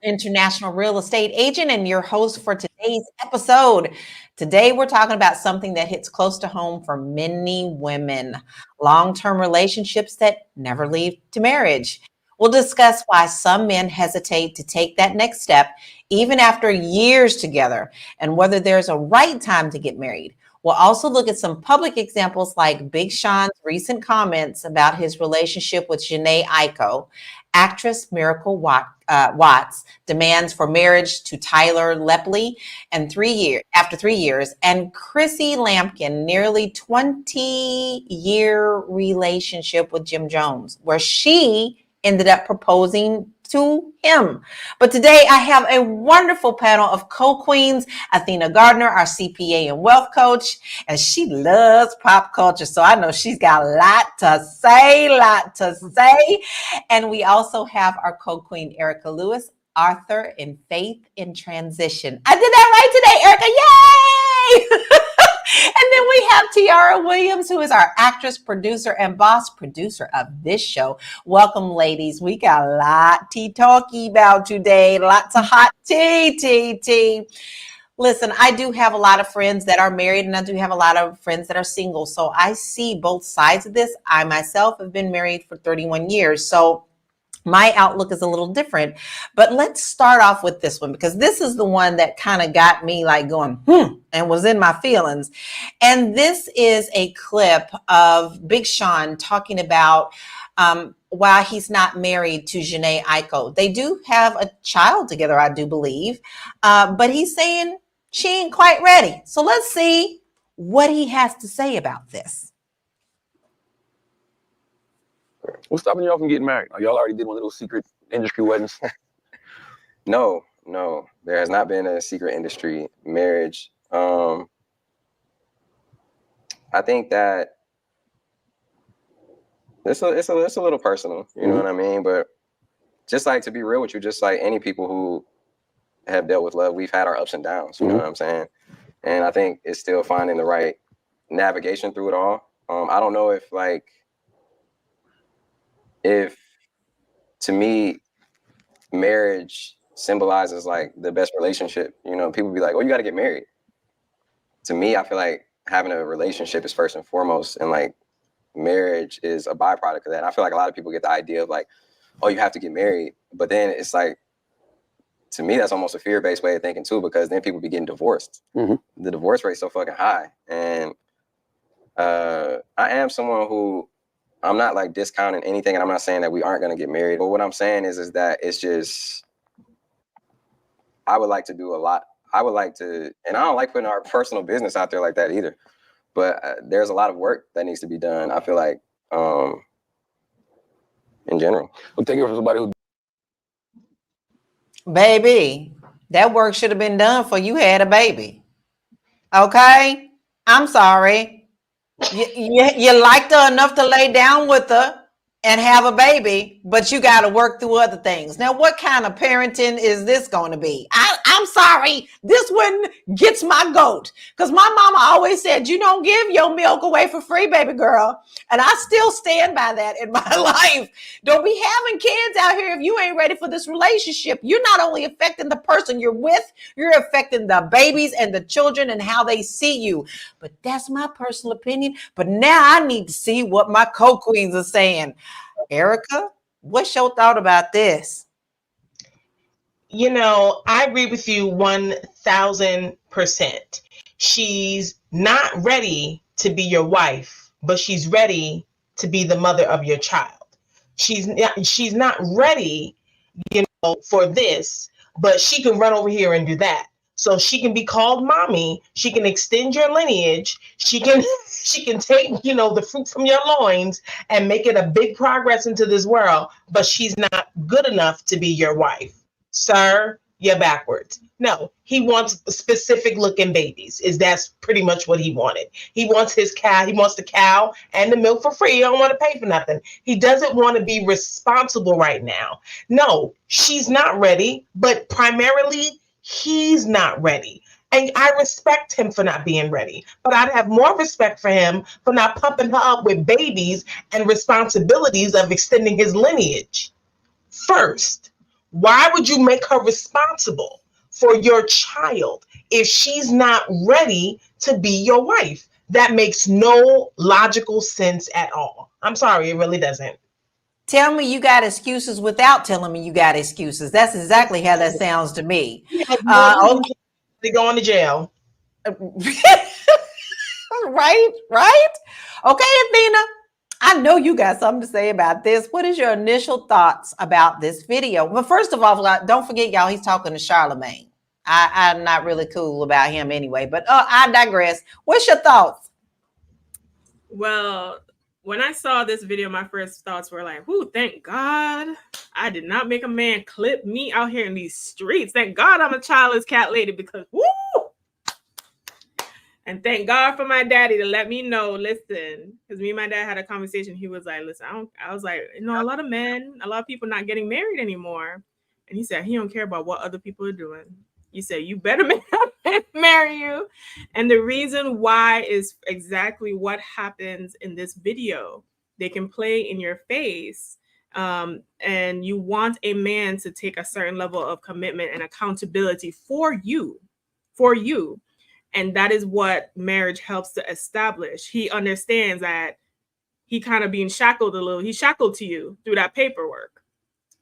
international real estate agent and your host for today's episode. Today, we're talking about something that hits close to home for many women, long-term relationships that never lead to marriage. We'll discuss why some men hesitate to take that next step, even after years together, and whether there's a right time to get married. We'll also look at some public examples like Big Sean's recent comments about his relationship with Jhene Aiko, actress Miracle Watts demands for marriage to Tyler Lepley and after 3 years, and Chrissy Lampkin nearly 20-year relationship with Jim Jones, where she ended up proposing to him. But today I have a wonderful panel of co-queens. Athena Gardner, our CPA and wealth coach, and she loves pop culture. So I know she's got a lot to say. And we also have our co-queen, Erica Lewis, author in Faith in Transition. I did that right today, Erica. Yay! And then we have Tiara Williams, who is our actress, producer, and boss producer of this show. Welcome, ladies. We got a lot to talk about today. Lots of hot tea. Listen, I do have a lot of friends that are married, and I do have a lot of friends that are single. So I see both sides of this. I myself have been married for 31 years. So my outlook is a little different, but let's start off with this one because this is the one that kind of got me like going, and was in my feelings. And this is a clip of Big Sean talking about why he's not married to Jhene Aiko. They do have a child together, I do believe, but he's saying she ain't quite ready. So let's see what he has to say about this. What's stopping y'all from getting married? Y'all already did one of those secret industry weddings? No, there has not been a secret industry marriage. I think that it's a little personal, you know what I mean? But just like, to be real with you, just like any people who have dealt with love, we've had our ups and downs, you know what I'm saying? And I think it's still finding the right navigation through it all. I don't know if to me, marriage symbolizes like the best relationship. You know, people be like, oh, you got to get married. To me, I feel like having a relationship is first and foremost, and like marriage is a byproduct of that. I feel like a lot of people get the idea of like, oh, you have to get married. But then it's like, to me, that's almost a fear-based way of thinking too, because then people be getting divorced. The divorce rate's so fucking high. And I am someone who, I'm not like discounting anything, and I'm not saying that we aren't going to get married. But what I'm saying is that it's just, I would like to do a lot. I would like to, and I don't like putting our personal business out there like that either. But there's a lot of work that needs to be done, I feel like, in general. I'm thinking for somebody who... Baby, that work should have been done before you had a baby. Okay? I'm sorry. You liked her enough to lay down with her and have a baby, but you got to work through other things. Now, what kind of parenting is this going to be? I'm sorry. This one gets my goat, because my mama always said, you don't give your milk away for free, baby girl. And I still stand by that in my life. Don't be having kids out here if you ain't ready for this relationship. You're not only affecting the person you're with, you're affecting the babies and the children and how they see you. But that's my personal opinion. But now I need to see what my co-queens are saying. Erica, what's your thought about this? You know, I agree with you 1000%. She's not ready to be your wife, but she's ready to be the mother of your child. She's not ready, for this, but she can run over here and do that. So she can be called mommy. She can extend your lineage. She can take, the fruit from your loins and make it a big progress into this world, but she's not good enough to be your wife. Sir, you're backwards. No, he wants specific looking babies. That's pretty much what he wanted. He wants his cow. He wants the cow and the milk for free. He don't want to pay for nothing. He doesn't want to be responsible right now. No, she's not ready, but primarily he's not ready. And I respect him for not being ready, but I'd have more respect for him for not pumping her up with babies and responsibilities of extending his lineage first. Why would you make her responsible for your child if she's not ready to be your wife? That makes no logical sense at all. I'm sorry, it really doesn't. Tell me you got excuses without telling me you got excuses. That's exactly how that sounds to me. He has no reason to go to jail. Right? Okay, Athena. I know you got something to say about this. What is your initial thoughts about this video? Well, first of all, don't forget, y'all, he's talking to Charlemagne. I'm not really cool about him anyway, but I digress. What's your thoughts? Well, when I saw this video, my first thoughts were like, "Whoo, thank God I did not make a man clip me out here in these streets. Thank God I'm a childless cat lady because whoo!" And thank God for my daddy to let me know, listen, because me and my dad had a conversation. He was like, listen, I was like, a lot of people not getting married anymore. And he said, he don't care about what other people are doing. He said, you better marry you. And the reason why is exactly what happens in this video. They can play in your face. And you want a man to take a certain level of commitment and accountability for you. And that is what marriage helps to establish. He understands that he kind of being shackled a little. He's shackled to you through that paperwork,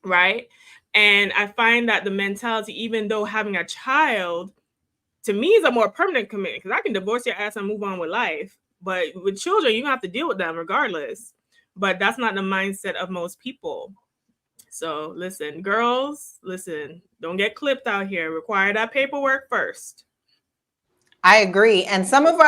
right? And I find that the mentality, even though having a child, to me, is a more permanent commitment because I can divorce your ass and move on with life. But with children, you have to deal with them regardless. But that's not the mindset of most people. So listen, girls, don't get clipped out here. Require that paperwork first. I agree. And some of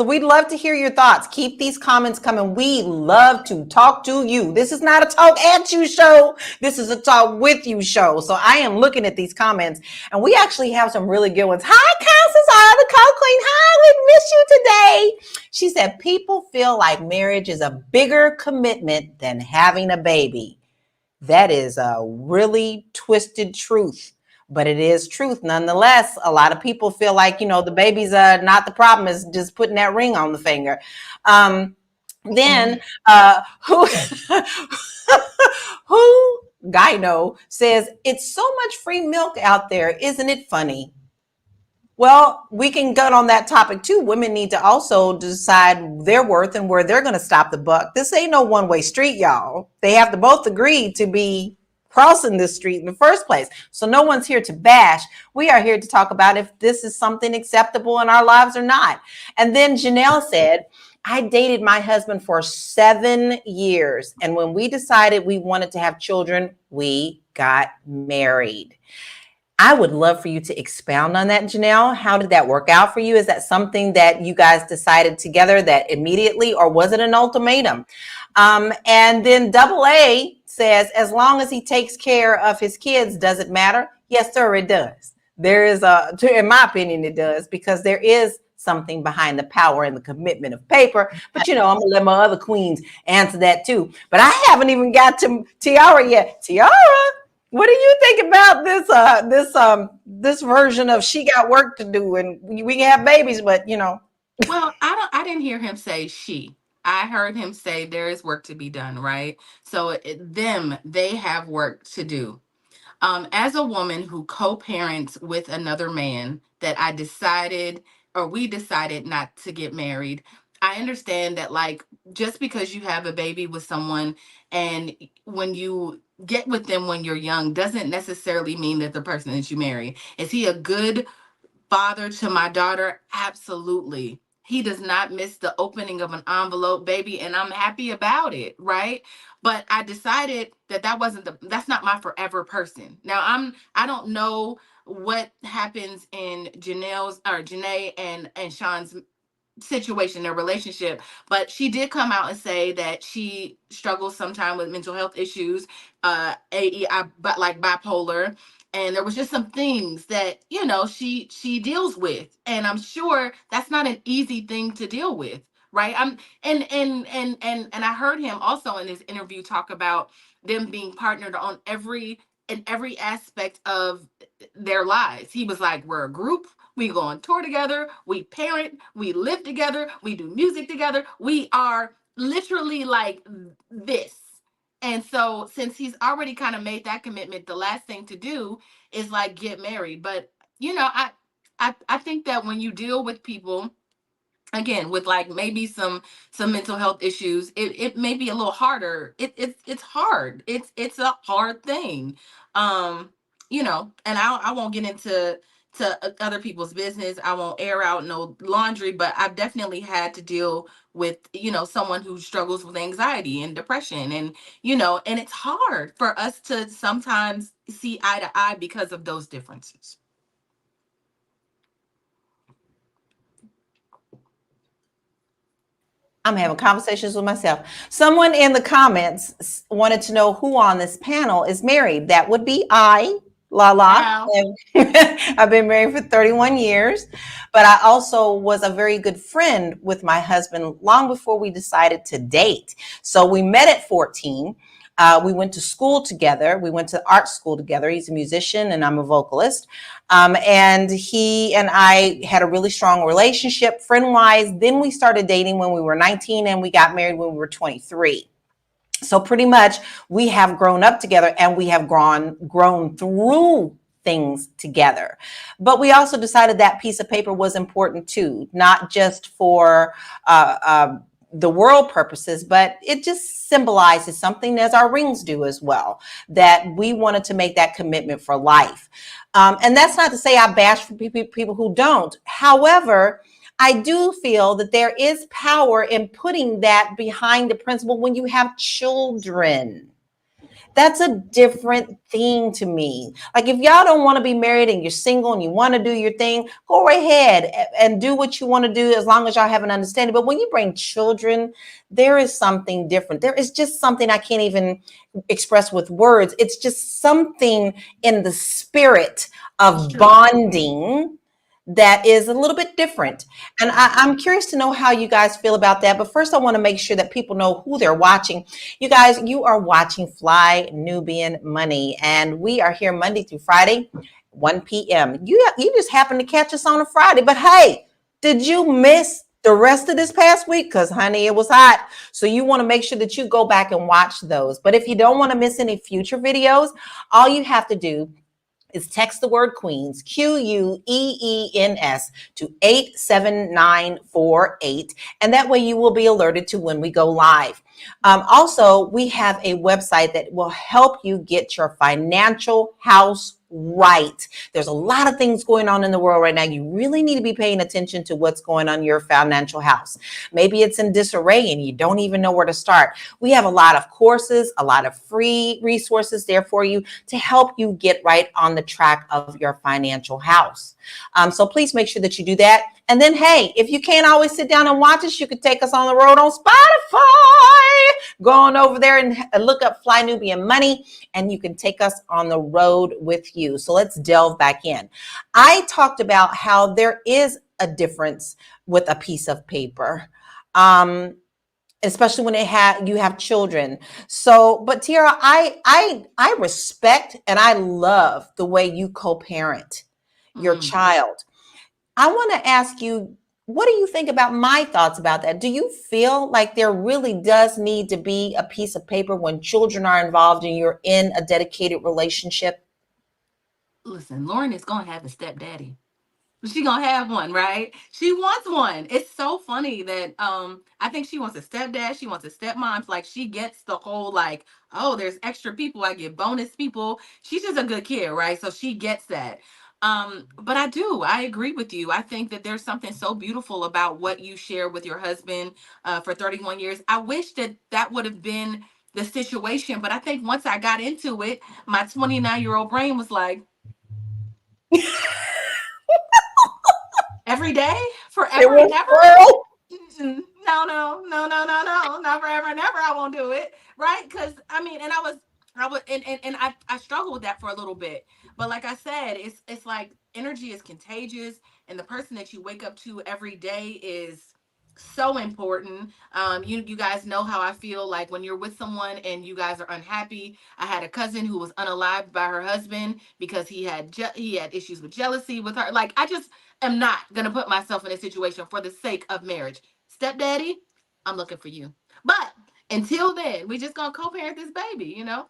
we'd love to hear your thoughts. Keep these comments coming. We love to talk to you. This is not a talk at you show. This is a talk with you show. So I am looking at these comments and we actually have some really good ones. Hi, Constance, the Co-Queen. Hi, we miss you today. She said, people feel like marriage is a bigger commitment than having a baby. That is a really twisted truth. But it is truth nonetheless. A lot of people feel like, the baby's not the problem, is just putting that ring on the finger. Then who Gyno says, it's so much free milk out there. Isn't it funny? Well, we can get on that topic too. Women need to also decide their worth and where they're going to stop the buck. This ain't no one-way street, y'all. They have to both agree to be crossing this street in the first place. So no one's here to bash. We are here to talk about if this is something acceptable in our lives or not. And then Janelle said, I dated my husband for 7 years. And when we decided we wanted to have children, we got married. I would love for you to expound on that, Janelle. How did that work out for you? Is that something that you guys decided together that immediately, or was it an ultimatum? And then Double A says, as long as he takes care of his kids, does it matter? Yes, sir, it does. There is in my opinion, it does, because there is something behind the power and the commitment of paper. But I'm gonna let my other queens answer that too. But I haven't even got to Tiara yet. Tiara, what do you think about this version of she got work to do and we can have babies, but Well, I didn't hear him say she. I heard him say there is work to be done, right? So they have work to do. As a woman who co-parents with another man that we decided not to get married, I understand that, like, just because you have a baby with someone and when you get with them when you're young doesn't necessarily mean that the person that you marry. Is he a good father to my daughter? Absolutely. He does not miss the opening of an envelope, baby, and I'm happy about it, right? But I decided that's not my forever person. Now I don't know what happens in Jhene and Sean's situation, their relationship, but she did come out and say that she struggles sometimes with mental health issues, but like bipolar, and there was just some things that she deals with, and I'm sure that's not an easy thing to deal with, right? And I heard him also in his interview talk about them being partnered in every aspect of their lives. He was like, we're a group, we go on tour together, we parent, we live together, we do music together, we are literally like this. And so since he's already kind of made that commitment, the last thing to do is like get married. But you know, I think that when you deal with people again with like maybe some mental health issues, it may be a little harder. It's hard. It's a hard thing. You know, and I won't get into other people's business. I won't air out no laundry, but I've definitely had to deal with, you know, someone who struggles with anxiety and depression, and you know, and it's hard for us to sometimes see eye to eye because of those differences. I'm having conversations with myself. Someone in the comments wanted to know who on this panel is married. That would be I, Lala. Wow. I've been married for 31 years, but I also was a very good friend with my husband long before we decided to date. So we met at 14. We went to school together. We went to art school together. He's a musician and I'm a vocalist. And he and I had a really strong relationship friend-wise. Then we started dating when we were 19 and we got married when we were 23. So pretty much we have grown up together and we have grown through things together. But we also decided that piece of paper was important too, not just for the world purposes, but it just symbolizes something, as our rings do as well, that we wanted to make that commitment for life. And that's not to say I bash for people who don't. However, I do feel that there is power in putting that behind the principle when you have children. That's a different thing to me. Like if y'all don't want to be married and you're single and you want to do your thing, go right ahead and do what you want to do as long as y'all have an understanding. But when you bring children, there is something different. There is just something I can't even express with words. It's just something in the spirit of bonding that is a little bit different. And I'm curious to know how you guys feel about that. But first, I want to make sure that people know who they're watching. You guys, you are watching Fly Nubian Money, and we are here Monday through Friday, 1 p.m. You just happened to catch us on a Friday. But hey, did you miss the rest of this past week? Because, honey, it was hot. So you want to make sure that you go back and watch those. But if you don't want to miss any future videos, all you have to do is text the word Queens, QUEENS, to 87948. And that way you will be alerted to when we go live. Also, we have a website that will help you get your financial house right. There's a lot of things going on in the world right now. You really need to be paying attention to what's going on in your financial house. Maybe it's in disarray and you don't even know where to start. We have a lot of courses, a lot of free resources there for you to help you get right on the track of your financial house. So please make sure that you do that. And then, hey, if you can't always sit down and watch us, you could take us on the road on Spotify. Go on over there and look up Fly Nubian Money, and you can take us on the road with you. So let's delve back in. I talked about how there is a difference with a piece of paper. Especially when you have children. So, but Tiara, I respect and I love the way you co-parent your child. I want to ask you, what do you think about my thoughts about that? Do you feel like there really does need to be a piece of paper when children are involved and you're in a dedicated relationship? Listen, Lauren is gonna have a stepdaddy. She gonna have one, right? She wants one. It's so funny that I think she wants a stepdad, she wants a stepmom. Like she gets the whole like, oh, there's extra people, I get bonus people. She's just a good kid, right? So she gets that. But I agree with you. I think that there's something so beautiful about what you share with your husband for 31 years. I wish that would have been the situation, but I think once I got into it, my 29-year-old brain was like, every day, forever and ever. No, no, no, no, no, no, not forever and ever. I won't do it, right? Because I mean, and I was, and I struggled with that for a little bit. But like I said, it's like energy is contagious, and the person that you wake up to every day is so important. You guys know how I feel like when you're with someone and you guys are unhappy. I had a cousin who was unalived by her husband because he had issues with jealousy with her. Like I just am not gonna put myself in a situation for the sake of marriage. Stepdaddy, I'm looking for you. But until then, we just gonna co-parent this baby, you know?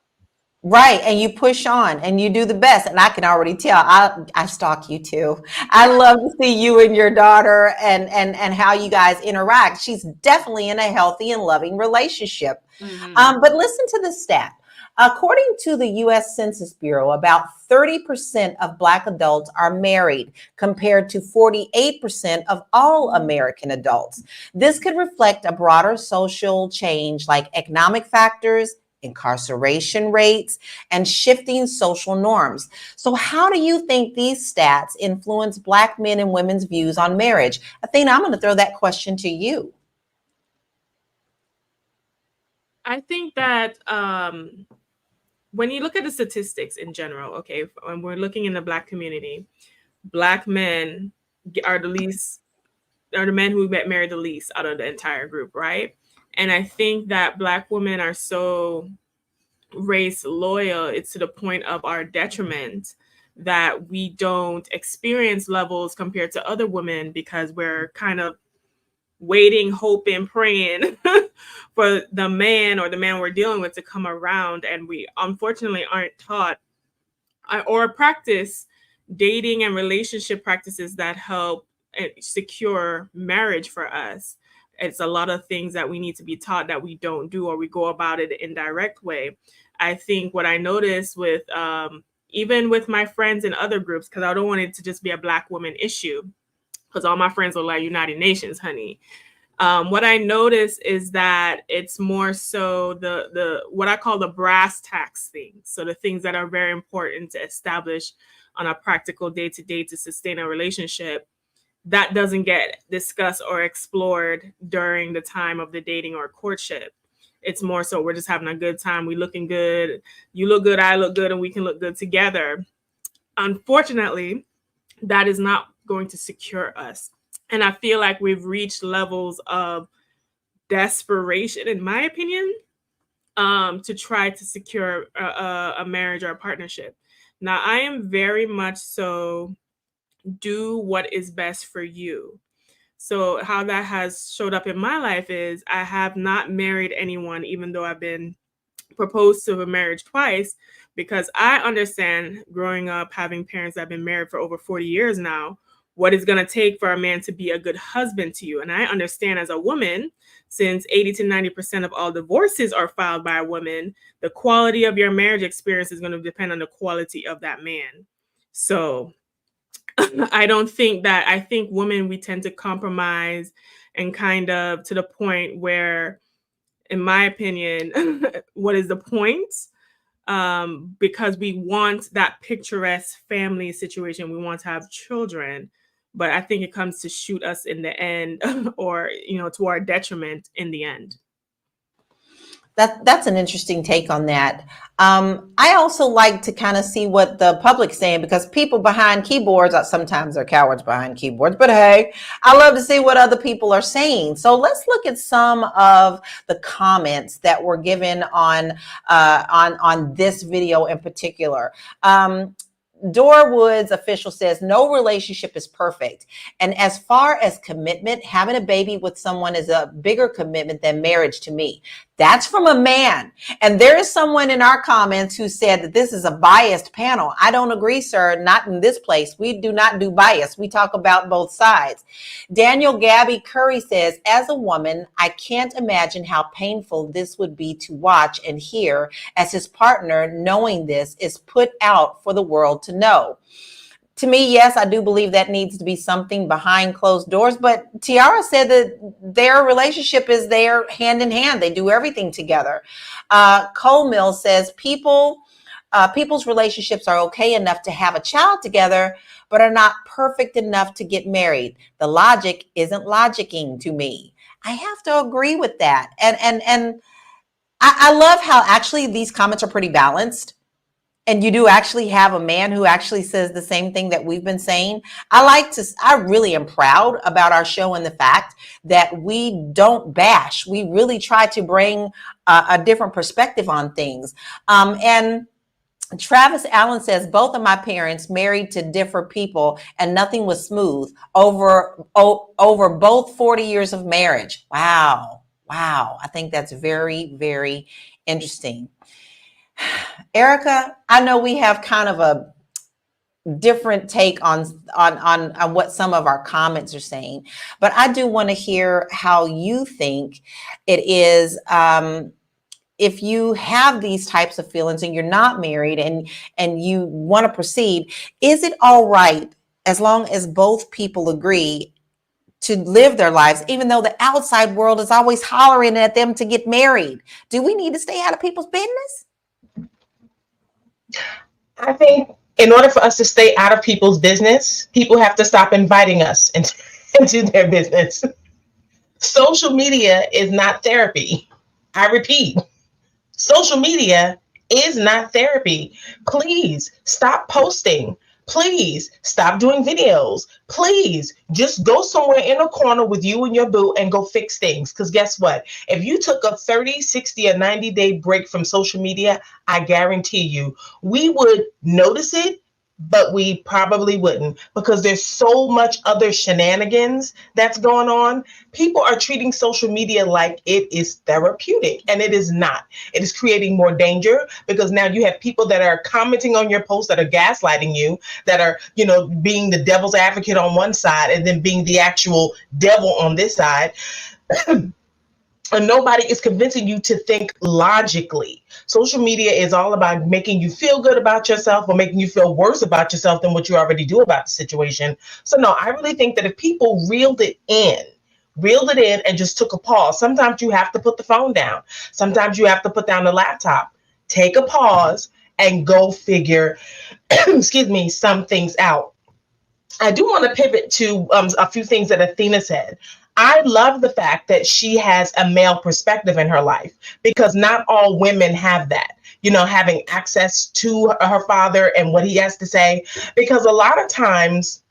Right. And you push on and you do the best. And I can already tell. I stalk you too. I love to see you and your daughter and how you guys interact. She's definitely in a healthy and loving relationship. But listen to this stat. According to the U.S. Census Bureau, about 30% of Black adults are married, compared to 48% of all American adults. This could reflect a broader social change like economic factors, incarceration rates, and shifting social norms. So how do you think these stats influence Black men and women's views on marriage? Athena, I'm going to throw that question to you. I think that when you look at the statistics in general, okay, when we're looking in the Black community, Black men are the men who get married the least out of the entire group, right? And I think that Black women are so race loyal, it's to the point of our detriment that we don't experience levels compared to other women because we're kind of waiting, hoping, praying for the man or the man we're dealing with to come around. And we unfortunately aren't taught or practice dating and relationship practices that help secure marriage for us. It's a lot of things that we need to be taught that we don't do, or we go about it in indirect way. I think what I noticed with even with my friends in other groups, because I don't want it to just be a Black woman issue, because all my friends are like United Nations, honey. What I notice is that it's more so the what I call the brass tacks things. So the things that are very important to establish on a practical day-to-day to sustain a relationship, that doesn't get discussed or explored during the time of the dating or courtship. It's more so we're just having a good time. We looking good. You look good, I look good, and we can look good together. Unfortunately, that is not going to secure us. And I feel like we've reached levels of desperation, in my opinion, to try to secure a marriage or a partnership. Now, I am very much so do what is best for you. So how that has showed up in my life is I have not married anyone, even though I've been proposed to a marriage twice, because I understand growing up, having parents that have been married for over 40 years now, what it's going to take for a man to be a good husband to you. And I understand as a woman, since 80 to 90% of all divorces are filed by women, the quality of your marriage experience is going to depend on the quality of that man. So I think women, we tend to compromise and kind of to the point where, in my opinion, what is the point? Because we want that picturesque family situation. We want to have children, but I think it comes to shoot us in the end or, to our detriment in the end. That's an interesting take on that. I also like to kind of see what the public's saying, because people behind keyboards sometimes are cowards behind keyboards. But hey, I love to see what other people are saying. So let's look at some of the comments that were given on this video in particular. Dora Woods official says, no relationship is perfect. And as far as commitment, having a baby with someone is a bigger commitment than marriage to me. That's from a man. And there is someone in our comments who said that this is a biased panel. I don't agree, sir. Not in this place. We do not do bias. We talk about both sides. Daniel Gabby Curry says, as a woman, I can't imagine how painful this would be to watch and hear as his partner, knowing this, is put out for the world to know. To me, yes, I do believe that needs to be something behind closed doors. But Tiara said that their relationship is there hand in hand. They do everything together. Cole Mills says people's relationships are okay enough to have a child together, but are not perfect enough to get married. The logic isn't logicking to me. I have to agree with that. And I love how actually these comments are pretty balanced. And you do actually have a man who actually says the same thing that we've been saying. I really am proud about our show and the fact that we don't bash. We really try to bring a different perspective on things. And Travis Allen says, both of my parents married to different people and nothing was smooth over both 40 years of marriage. Wow. Wow, I think that's very, very interesting. Erica, I know we have kind of a different take on what some of our comments are saying, but I do want to hear how you think it is, if you have these types of feelings and you're not married and you want to proceed, is it all right as long as both people agree to live their lives, even though the outside world is always hollering at them to get married? Do we need to stay out of people's business? I think in order for us to stay out of people's business, people have to stop inviting us into their business. Social media is not therapy. I repeat, social media is not therapy. Please stop posting. Please stop doing videos. Please just go somewhere in a corner with you and your boo and go fix things. Because guess what? If you took a 30, 60, or 90-day break from social media, I guarantee you, we would notice it, but we probably wouldn't, because there's so much other shenanigans that's going on. People are treating social media like it is therapeutic, and it is not. It is creating more danger, because now you have people that are commenting on your posts that are gaslighting you, that are, being the devil's advocate on one side and then being the actual devil on this side. And nobody is convincing you to think logically. Social media is all about making you feel good about yourself or making you feel worse about yourself than what you already do about the situation. So no, I really think that if people reeled it in and just took a pause, sometimes you have to put the phone down. Sometimes you have to put down the laptop, take a pause and go figure, some things out. I do want to pivot to a few things that Athena said. I love the fact that she has a male perspective in her life, because not all women have that, having access to her father and what he has to say. Because a lot of times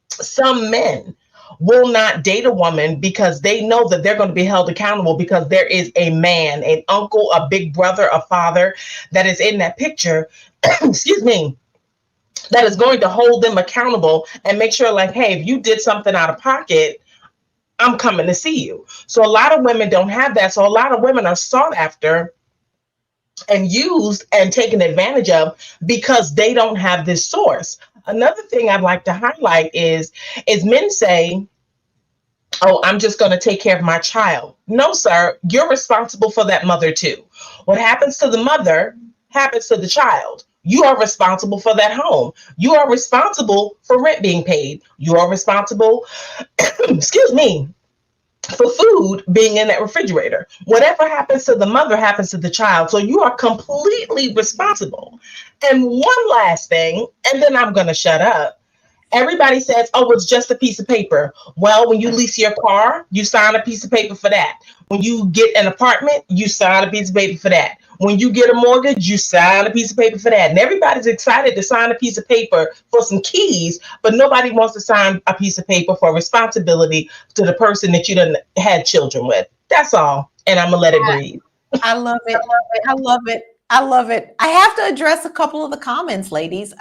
some men will not date a woman because they know that they're going to be held accountable, because there is a man, an uncle, a big brother, a father that is in that picture, that is going to hold them accountable and make sure, like, hey, if you did something out of pocket, I'm coming to see you. So a lot of women don't have that. So a lot of women are sought after and used and taken advantage of because they don't have this source. Another thing I'd like to highlight is men say, oh, I'm just going to take care of my child. No, sir, you're responsible for that mother too. What happens to the mother happens to the child. You are responsible for that home. You are responsible for rent being paid. You are responsible, for food being in that refrigerator. Whatever happens to the mother happens to the child. So you are completely responsible. And one last thing, and then I'm going to shut up. Everybody says, oh, it's just a piece of paper. Well, when you lease your car, you sign a piece of paper for that. When you get an apartment, you sign a piece of paper for that. When you get a mortgage, you sign a piece of paper for that. And everybody's excited to sign a piece of paper for some keys, but nobody wants to sign a piece of paper for responsibility to the person that you done had children with. That's all. And I'm going to let it breathe. I love it. I love it. I love it. I have to address a couple of the comments, ladies.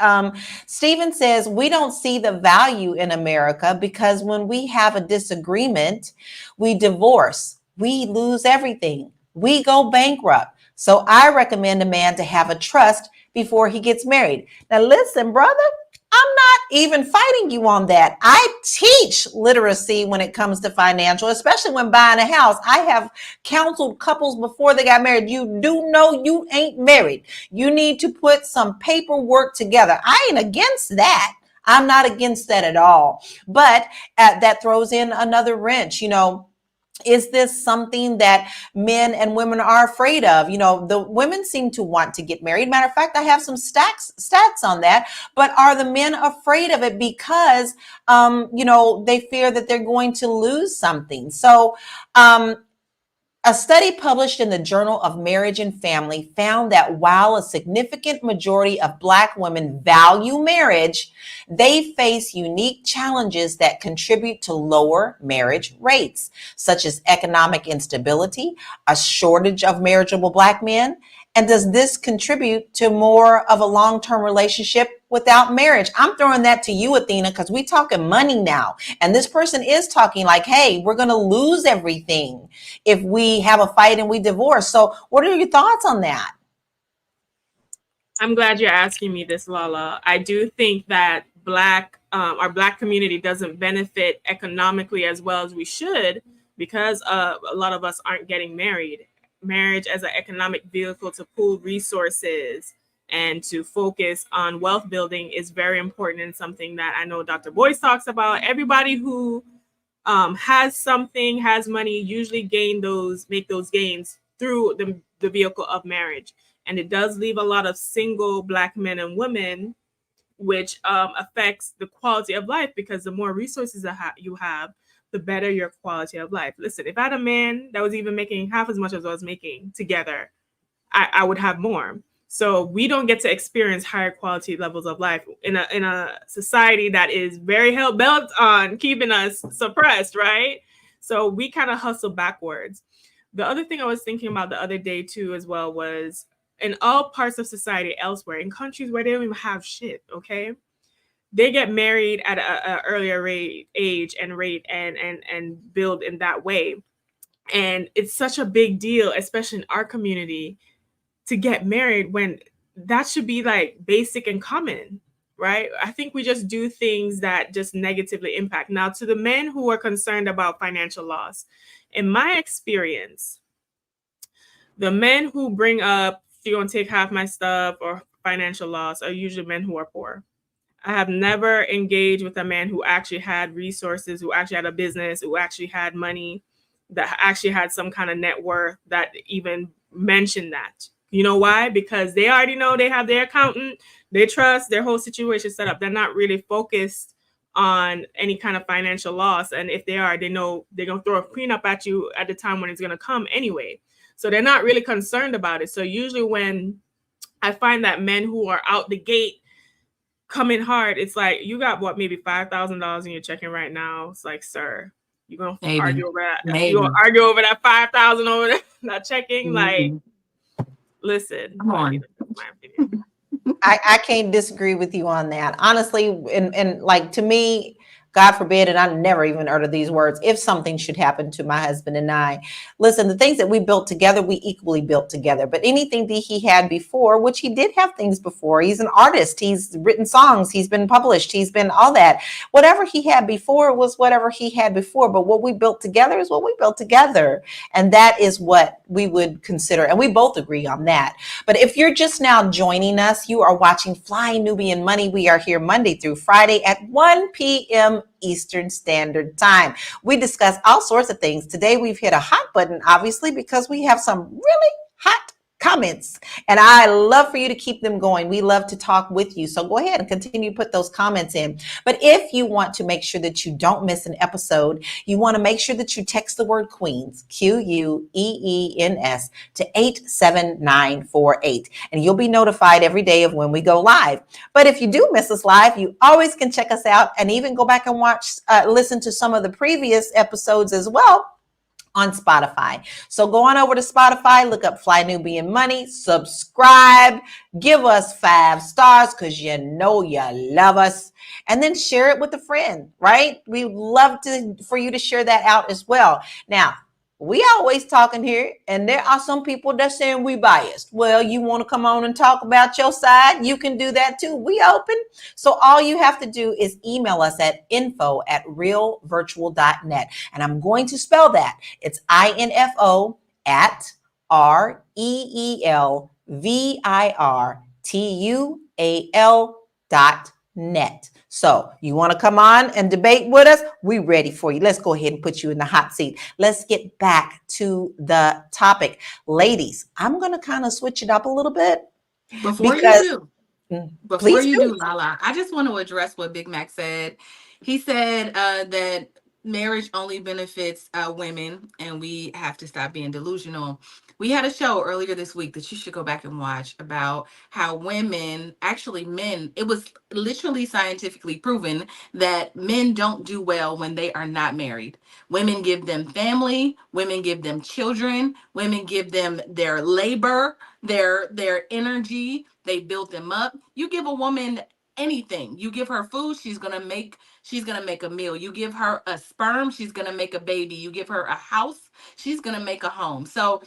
Stephen says, we don't see the value in America because when we have a disagreement, we divorce. We lose everything. We go bankrupt. So I recommend a man to have a trust before he gets married. Now, listen, brother, I'm not even fighting you on that. I teach literacy when it comes to financial, especially when buying a house. I have counseled couples before they got married. You do know you ain't married. You need to put some paperwork together. I ain't against that. I'm not against that at all. But that throws in another wrench, Is this something that men and women are afraid of? The women seem to want to get married. Matter of fact, I have some stats on that. But are the men afraid of it because, they fear that they're going to lose something? So, a study published in the Journal of Marriage and Family found that while a significant majority of Black women value marriage, they face unique challenges that contribute to lower marriage rates, such as economic instability, a shortage of marriageable Black men. And does this contribute to more of a long-term relationship without marriage? I'm throwing that to you, Athena, because we talking money now. And this person is talking like, hey, we're going to lose everything if we have a fight and we divorce. So what are your thoughts on that? I'm glad you're asking me this, Lala. I do think that our Black community doesn't benefit economically as well as we should because a lot of us aren't getting married. Marriage as an economic vehicle to pool resources and to focus on wealth building is very important and something that I know Dr. Boyce talks about. Everybody who has something, has money, usually make those gains through the vehicle of marriage. And it does leave a lot of single Black men and women, which affects the quality of life, because the more resources you have, the better your quality of life. Listen, if I had a man that was even making half as much as I was making together, I would have more. So we don't get to experience higher quality levels of life in a society that is very hell bent on keeping us suppressed, right? So we kind of hustle backwards. The other thing I was thinking about the other day too as well was in all parts of society elsewhere, in countries where they don't even have shit, okay? They get married at an earlier age and rate and build in that way. And it's such a big deal, especially in our community, to get married when that should be like basic and common, right? I think we just do things that just negatively impact. Now, to the men who are concerned about financial loss, in my experience, the men who bring up, you're going to take half my stuff or financial loss are usually men who are poor. I have never engaged with a man who actually had resources, who actually had a business, who actually had money, that actually had some kind of net worth that even mentioned that. You know why? Because they already know they have their accountant, they trust their whole situation set up. They're not really focused on any kind of financial loss. And if they are, they know they're going to throw a prenup at you at the time when it's going to come anyway. So they're not really concerned about it. So usually when I find that men who are out the gate coming hard, it's like, you got what, maybe $5,000 in your checking right now. It's like, sir, you're going to argue over that. You're going to argue over that 5,000 over that checking. Like, listen, come on. My opinion. I can't disagree with you on that. Honestly, and like, to me, God forbid, and I never even uttered these words, if something should happen to my husband and I, listen, the things that we built together, we equally built together. But anything that he had before, which he did have things before, he's an artist, he's written songs, he's been published, he's been all that. Whatever he had before was whatever he had before. But what we built together is what we built together. And that is what we would consider. And we both agree on that. But if you're just now joining us, you are watching Fly Nubian Money. We are here Monday through Friday at 1 p.m. Eastern Standard Time. We discuss all sorts of things. Today we've hit a hot button, obviously, because we have some really hot comments, and I love for you to keep them going. We love to talk with you, so go ahead and continue to put those comments in. But if you want to make sure that you don't miss an episode, you want to make sure that you text the word Queens, Queens, to 87948, and you'll be notified every day of when we go live. But if you do miss us live, you always can check us out and even go back and listen to some of the previous episodes as well on Spotify. So go on over to Spotify, look up Fly Nubian Money, subscribe, give us 5 stars because you know you love us, and then share it with a friend, right? We would love for you to share that out as well. Now, we always talking here, and there are some people that saying we biased. Well, you want to come on and talk about your side? You can do that too. We open. So all you have to do is email us at info@realvirtual.net. And I'm going to spell that. It's info@RealVirtual.net. So you want to come on and debate with us? We're ready for you. Let's go ahead and put you in the hot seat. Let's get back to the topic. Ladies, I'm going to kind of switch it up a little bit. Before you do, Lala, I just want to address what Big Mac said. He said that marriage only benefits women, and we have to stop being delusional. We had a show earlier this week that you should go back and watch about how men, it was literally scientifically proven that men don't do well when they are not married. Women give them family, women give them children, women give them their labor, their energy, they build them up. You give a woman anything. You give her food, she's gonna make a meal. You give her a sperm, she's gonna make a baby. You give her a house, she's gonna make a home. So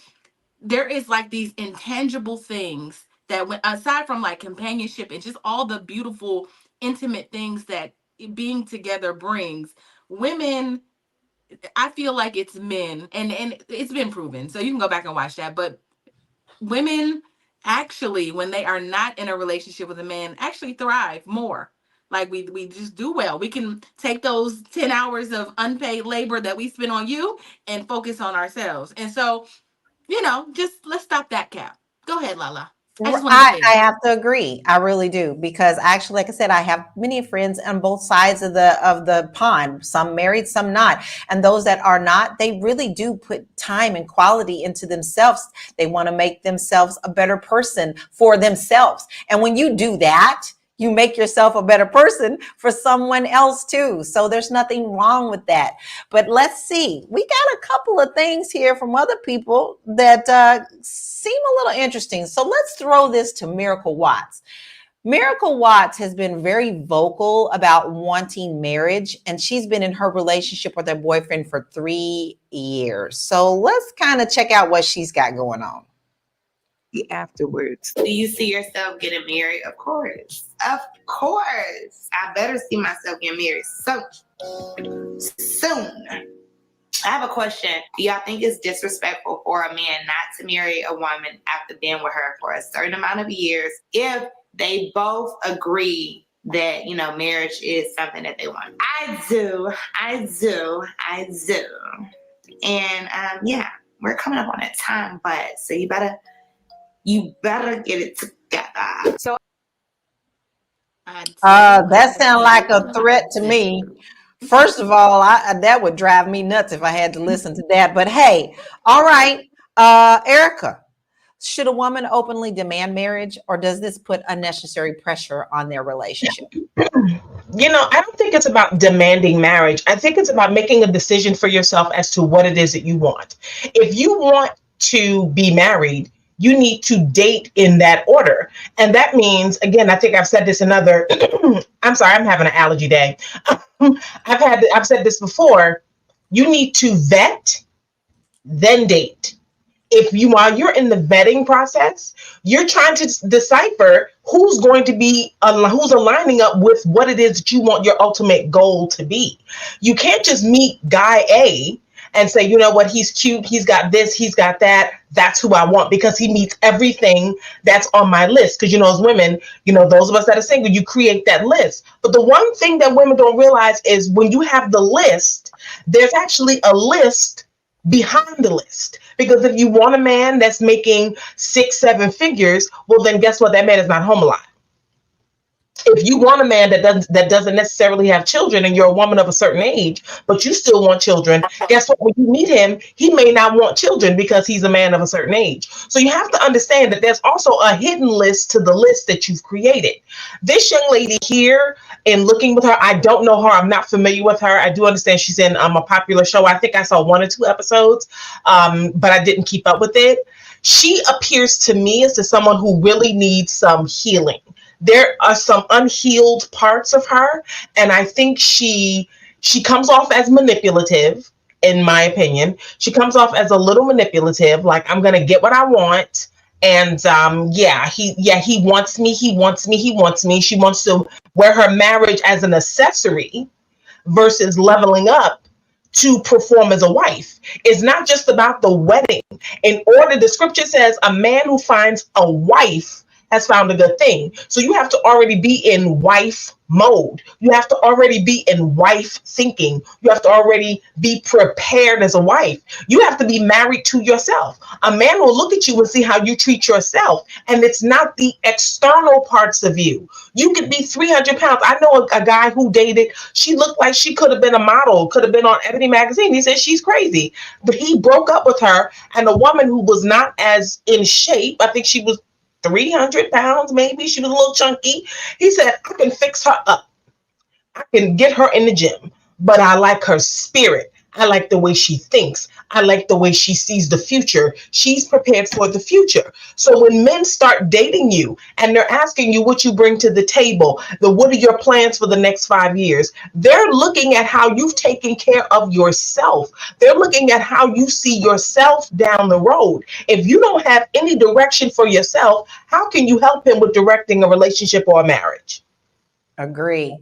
there is like these intangible things that, when aside from like companionship and just all the beautiful intimate things that being together brings, women, I feel like it's men, and it's been proven, so you can go back and watch that, but women actually, when they are not in a relationship with a man, actually thrive more. Like we just do well. We can take those 10 hours of unpaid labor that we spend on you and focus on ourselves. And so, just let's stop that cap. Go ahead, Lala. I just want to say I that. have to agree. I really do, because actually, like I said, I have many friends on both sides of the pond. Some married, some not, and those that are not, they really do put time and quality into themselves. They want to make themselves a better person for themselves, and when you do that, you make yourself a better person for someone else too. So there's nothing wrong with that. But let's see. We got a couple of things here from other people that seem a little interesting. So let's throw this to Miracle Watts. Miracle Watts has been very vocal about wanting marriage, and she's been in her relationship with her boyfriend for 3 years. So let's kind of check out what she's got going on. Afterwards, do you see yourself getting married? Of course. I better see myself getting married soon. I have a question. Do y'all think it's disrespectful for a man not to marry a woman after being with her for a certain amount of years if they both agree that, marriage is something that they want? I do. And yeah, we're coming up on that time, but so you better get it together. So that sounds like a threat to me. First of all, that would drive me nuts if I had to listen to that. But hey, all right, Erica, should a woman openly demand marriage, or does this put unnecessary pressure on their relationship? I don't think it's about demanding marriage. I think it's about making a decision for yourself as to what it is that you want. If you want to be married, you need to date in that order. And that means, again, I think I've said this in other, I'm sorry, I'm having an allergy day. I've said this before. You need to vet, then date. While you're in the vetting process, you're trying to decipher who's going to be, who's aligning up with what it is that you want your ultimate goal to be. You can't just meet guy A and say, you know what, he's cute, he's got this, he's got that, that's who I want, because he meets everything that's on my list. Because, as women, those of us that are single, you create that list. But the one thing that women don't realize is when you have the list, there's actually a list behind the list. Because if you want a man that's making 6-7 figures, well, then guess what? That man is not home a lot. If you want a man that doesn't necessarily have children, and you're a woman of a certain age, but you still want children, guess what? When you meet him, he may not want children because he's a man of a certain age. So you have to understand that there's also a hidden list to the list that you've created. This young lady here, in looking with her, I don't know her. I'm not familiar with her. I do understand she's in a popular show. I think I saw 1 or 2 episodes, but I didn't keep up with it. She appears to me as to someone who really needs some healing. There are some unhealed parts of her, and I think she comes off as manipulative, in my opinion. She comes off as a little manipulative, like, I'm gonna get what I want, and he wants me. She wants to wear her marriage as an accessory versus leveling up to perform as a wife. It's not just about the wedding. The scripture says a man who finds a wife has found a good thing. So you have to already be in wife mode. You have to already be in wife thinking. You have to already be prepared as a wife. You have to be married to yourself. A man will look at you and see how you treat yourself. And it's not the external parts of you. You could be 300 pounds. I know a guy who dated, she looked like she could have been a model, could have been on Ebony magazine. He said she's crazy. But he broke up with her, and a woman who was not as in shape, I think she was 300 pounds, maybe. She was a little chunky. He said, I can fix her up. I can get her in the gym, but I like her spirit. I like the way she thinks. I like the way she sees the future. She's prepared for the future. So when men start dating you and they're asking you what you bring to the table, what are your plans for the next 5 years, they're looking at how you've taken care of yourself. They're looking at how you see yourself down the road. If you don't have any direction for yourself, how can you help him with directing a relationship or a marriage? Agree.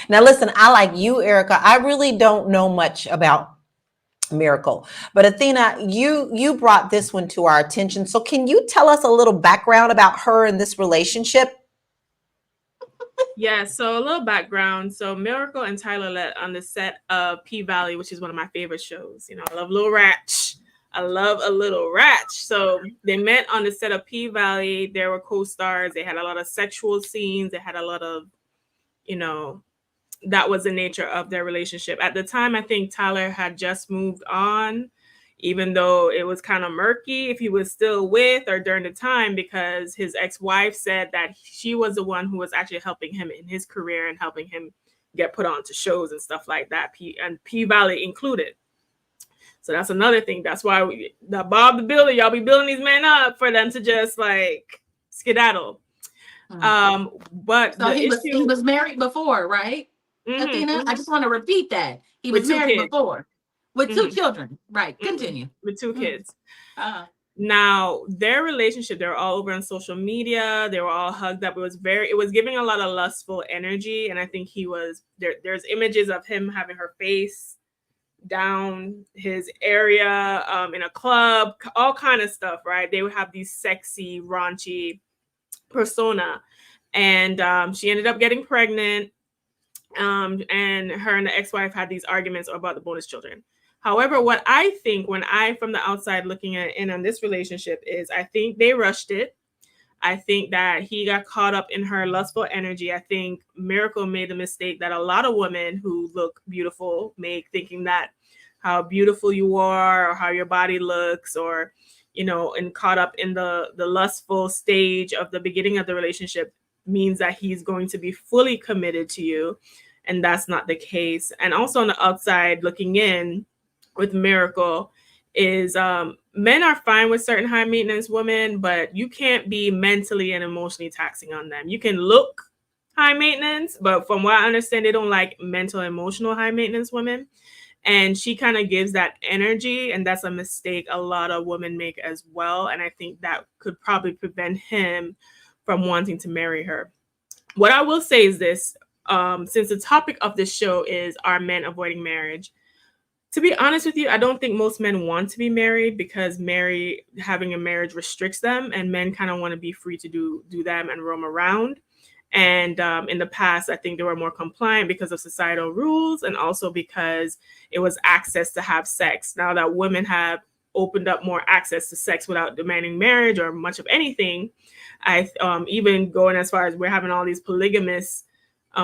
Now, listen, I like you, Erica. I really don't know much about Miracle, but Athena, you brought this one to our attention. So can you tell us a little background about her and this relationship? Yeah, so a little background. So Miracle and Tyler Let on the set of P-Valley, which is one of my favorite shows. You know, I love Little Ratch. I love a little ratch. So they met on the set of P-Valley. They were co-stars. They had a lot of sexual scenes. They had a lot of, you know, that was the nature of their relationship. At the time, I think Tyler had just moved on, even though it was kind of murky if he was still with or during the time, because his ex-wife said that she was the one who was actually helping him in his career and helping him get put onto shows and stuff like that, and P-Valley included. So that's another thing. That's why Bob the Builder, y'all be building these men up for them to just like skedaddle. But so he was married before, right? Athena, I just want to repeat that he was married before with two children, right? Continue. With two kids. Now their relationship, they were all over on social media. They were all hugged up. It was giving a lot of lustful energy, and I think he was there. There's images of him having her face down his area in a club, all kind of stuff, right? They would have these sexy, raunchy persona, and she ended up getting pregnant. And her and the ex-wife had these arguments about the bonus children. However, what I think when I, from the outside looking in on this relationship, is I think they rushed it. I think that he got caught up in her lustful energy. I think Miracle made the mistake that a lot of women who look beautiful make, thinking that how beautiful you are or how your body looks, or, you know, and caught up in the lustful stage of the beginning of the relationship means that he's going to be fully committed to you. And that's not the case. And also on the outside looking in with Miracle is men are fine with certain high maintenance women, but you can't be mentally and emotionally taxing on them. You can look high maintenance, but from what I understand, they don't like mental, emotional high maintenance women. And she kind of gives that energy, and that's a mistake a lot of women make as well. And I think that could probably prevent him from wanting to marry her. What I will say is this, since the topic of this show is, are men avoiding marriage? To be honest with you, I don't think most men want to be married, because having a marriage restricts them, and men kind of want to be free to do them and roam around. And in the past, I think they were more compliant because of societal rules, and also because it was access to have sex. Now that women have opened up more access to sex without demanding marriage or much of anything, I even going as far as we're having all these polygamous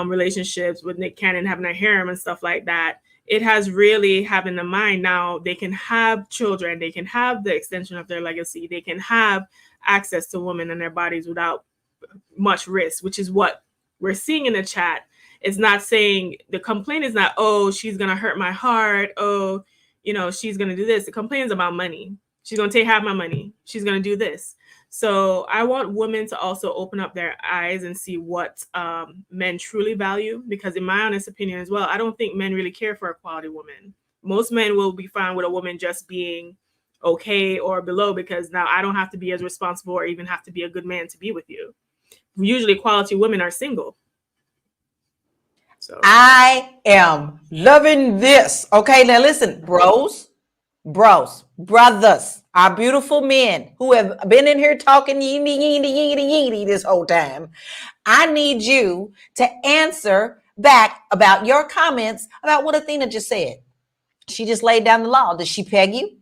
relationships with Nick Cannon having a harem and stuff like that. It has really have in the mind now they can have children, they can have the extension of their legacy, they can have access to women and their bodies without much risk, which is what we're seeing in the chat. It's not saying, the complaint is not, oh, she's gonna hurt my heart, oh, you know, she's gonna do this. The complaint is about money. She's gonna take half my money, she's gonna do this. So I want women to also open up their eyes and see what men truly value, because in my honest opinion as well, I don't think men really care for a quality woman. Most men will be fine with a woman just being okay or below, because now I don't have to be as responsible or even have to be a good man to be with you. Usually quality women are single. So I am loving this. Okay, now listen, bros, brothers, our beautiful men who have been in here talking yeety this whole time. I need you to answer back about your comments about what Athena just said. She just laid down the law. Does she peg you?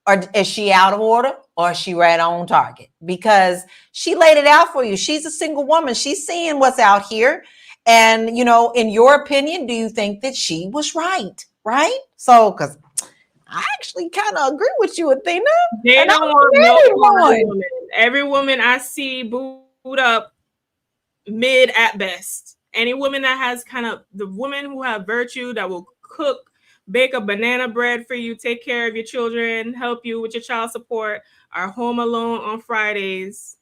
Or is she out of order? Or is she right on target? Because she laid it out for you. She's a single woman. She's seeing what's out here. And, you know, in your opinion, do you think that she was right? Right? So, because I actually kind of agree with you, Athena. They don't want no woman. Every woman I see booed up mid at best. Any woman that has kind of the women who have virtue, that will cook, bake a banana bread for you, take care of your children, help you with your child support, are home alone on Fridays,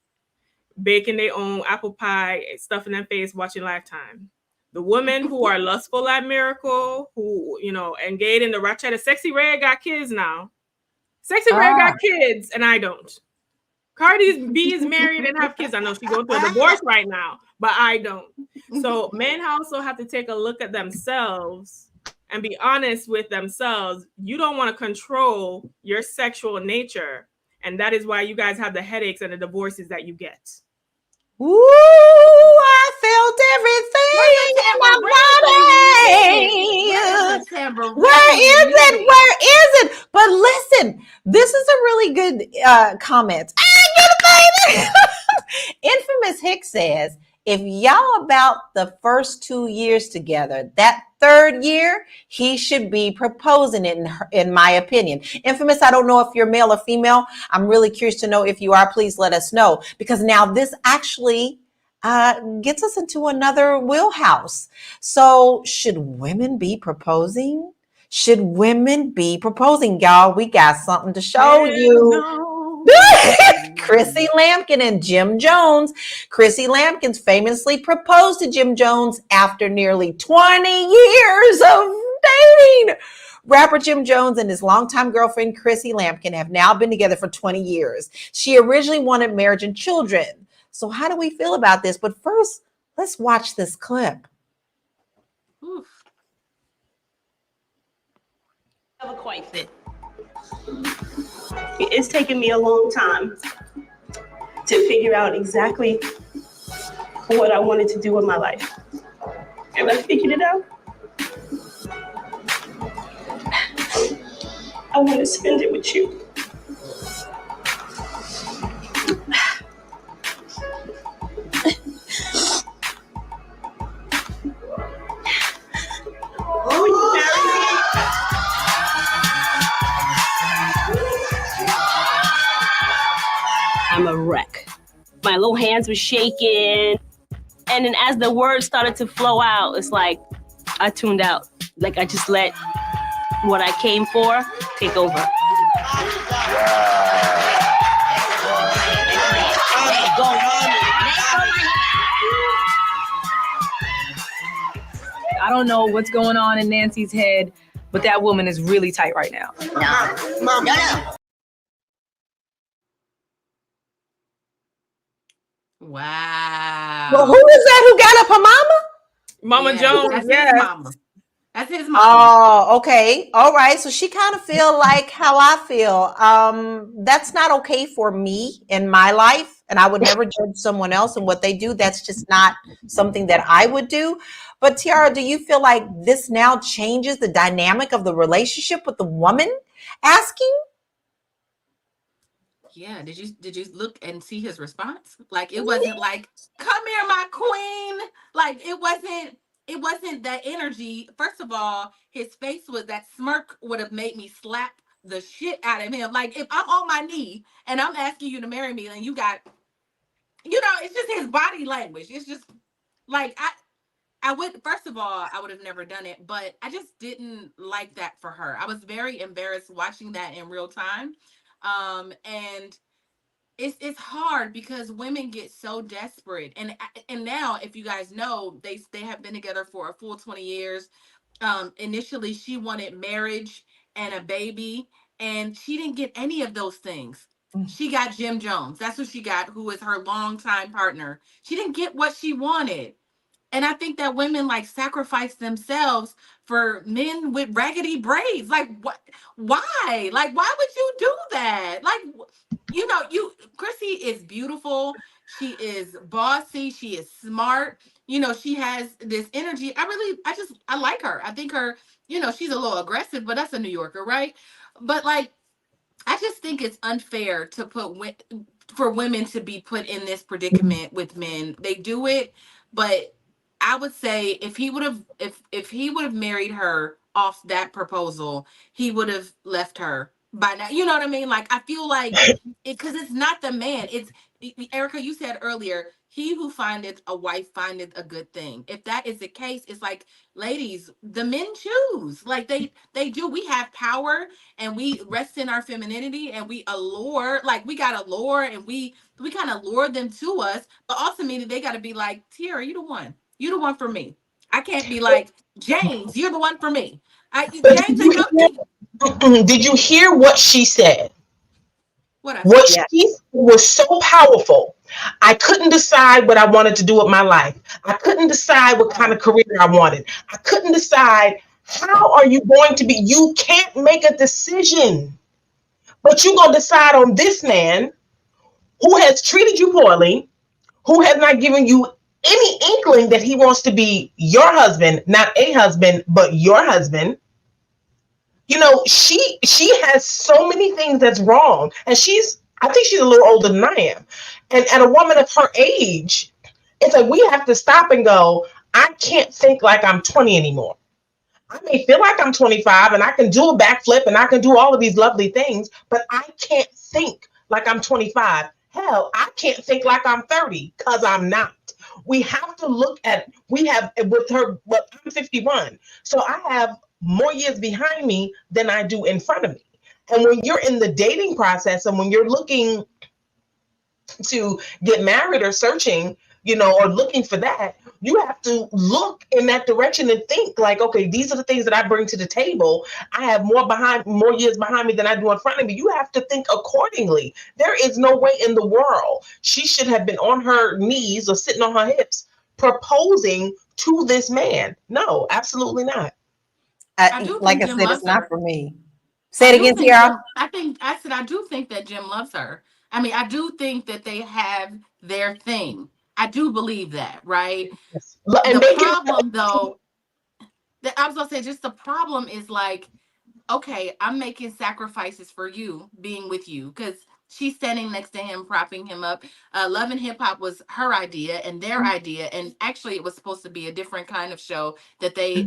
baking their own apple pie, stuffing their face, watching Lifetime. The women who are lustful at Miracle, who, engage in the ratchet. Sexy Red got kids now. Sexy Red got kids, and I don't. Cardi B is married and have kids. I know she's going through a divorce right now, but I don't. So men also have to take a look at themselves and be honest with themselves. You don't want to control your sexual nature, and that is why you guys have the headaches and the divorces that you get. Ooh, I felt everything in my body. Where is it? Where is it? But listen, this is a really good comment. Infamous Hicks says, if y'all about the first 2 years together, that third year, he should be proposing it, in my opinion. Infamous, I don't know if you're male or female. I'm really curious to know if you are. Please let us know, because now this actually gets us into another wheelhouse. So should women be proposing? Should women be proposing? Y'all, we got something to show you. Chrissy Lampkin and Jim Jones. Chrissy Lampkin famously proposed to Jim Jones after nearly 20 years of dating. Rapper Jim Jones and his longtime girlfriend Chrissy Lampkin have now been together for 20 years. She originally wanted marriage and children. So how do we feel about this? But first, let's watch this clip. Oof. Never quite fit. It's taken me a long time to figure out exactly what I wanted to do with my life. And I figured it out. I want to spend it with you. I'm a wreck. My little hands were shaking. And then as the words started to flow out, it's like I tuned out. Like I just let what I came for take over. I don't know what's going on in Nancy's head, but that woman is really tight right now. No. Wow. Well, who is that who got up her mama? Mama Jones. That's yes. his mama. That's his mama. Oh, okay. All right. So she kind of feel like how I feel. That's not okay for me in my life. And I would never judge someone else and what they do. That's just not something that I would do. But Tiara, do you feel like this now changes the dynamic of the relationship with the woman asking? Yeah, did you look and see his response? Like it wasn't like, "Come here, my queen." Like it wasn't that energy. First of all, his face was, that smirk would have made me slap the shit out of him. Like if I'm on my knee and I'm asking you to marry me and you got, it's just his body language. It's just like I would, first of all, I would have never done it, but I just didn't like that for her. I was very embarrassed watching that in real time. And it's hard because women get so desperate, and now, if you guys know, they have been together for a full 20 years. Initially she wanted marriage and a baby, and she didn't get any of those things. She got Jim Jones. That's what she got, who is her longtime partner. She didn't get what she wanted. And I think that women like sacrifice themselves for men with raggedy braids. Like what? Why? Like why would you do that? Like Chrissy is beautiful. She is bossy. She is smart. She has this energy. I like her. I think her, she's a little aggressive, but that's a New Yorker, right? But like, I just think it's unfair to for women to be put in this predicament with men. They do it, but I would say if he would have married her off that proposal, he would have left her by now. You know what I mean? Like I feel like because it's not the man. Erica, you said earlier, he who findeth a wife findeth a good thing. If that is the case, it's like, ladies, the men choose. Like they do. We have power and we rest in our femininity and we allure, like we got allure and we kind of lure them to us. But ultimately they got to be like, Tiara, you the one. You the one for me. I can't be like, James, you're the one for me. But James ain't no. did you hear what she said? What I What said. Yeah. she said was so powerful. I couldn't decide what I wanted to do with my life. I couldn't decide what kind of career I wanted. I couldn't decide. How are you going to be? You can't make a decision, but you're going to decide on this man who has treated you poorly, who has not given you any inkling that he wants to be your husband, not a husband, but your husband. You know, she has so many things that's wrong, and I think she's a little older than I am, and a woman of her age, it's like we have to stop and go, I can't think like I'm 20 anymore. I may feel like I'm 25 and I can do a backflip and I can do all of these lovely things, but I can't think like I'm 25. Hell, I can't think like I'm 30 because I'm not. We have to look at, we have with her, well, I'm 51. So I have more years behind me than I do in front of me. And when you're in the dating process and when you're looking to get married or searching, or looking for that, you have to look in that direction and think like, okay, these are the things that I bring to the table. I have more years behind me than I do in front of me. You have to think accordingly. There is no way in the world she should have been on her knees or sitting on her hips proposing to this man. No, absolutely not. I do Like think I Jim said, it's loves not her. for me. Say it again, Jim, Tiara. I do think that Jim loves her. I mean, I do think that they have their thing. I do believe that, right? And The making problem though, that I was gonna say, just the problem is like, okay, I'm making sacrifices for you, being with you, because she's standing next to him, propping him up. Love and Hip Hop was her idea and their idea, and actually, it was supposed to be a different kind of show that they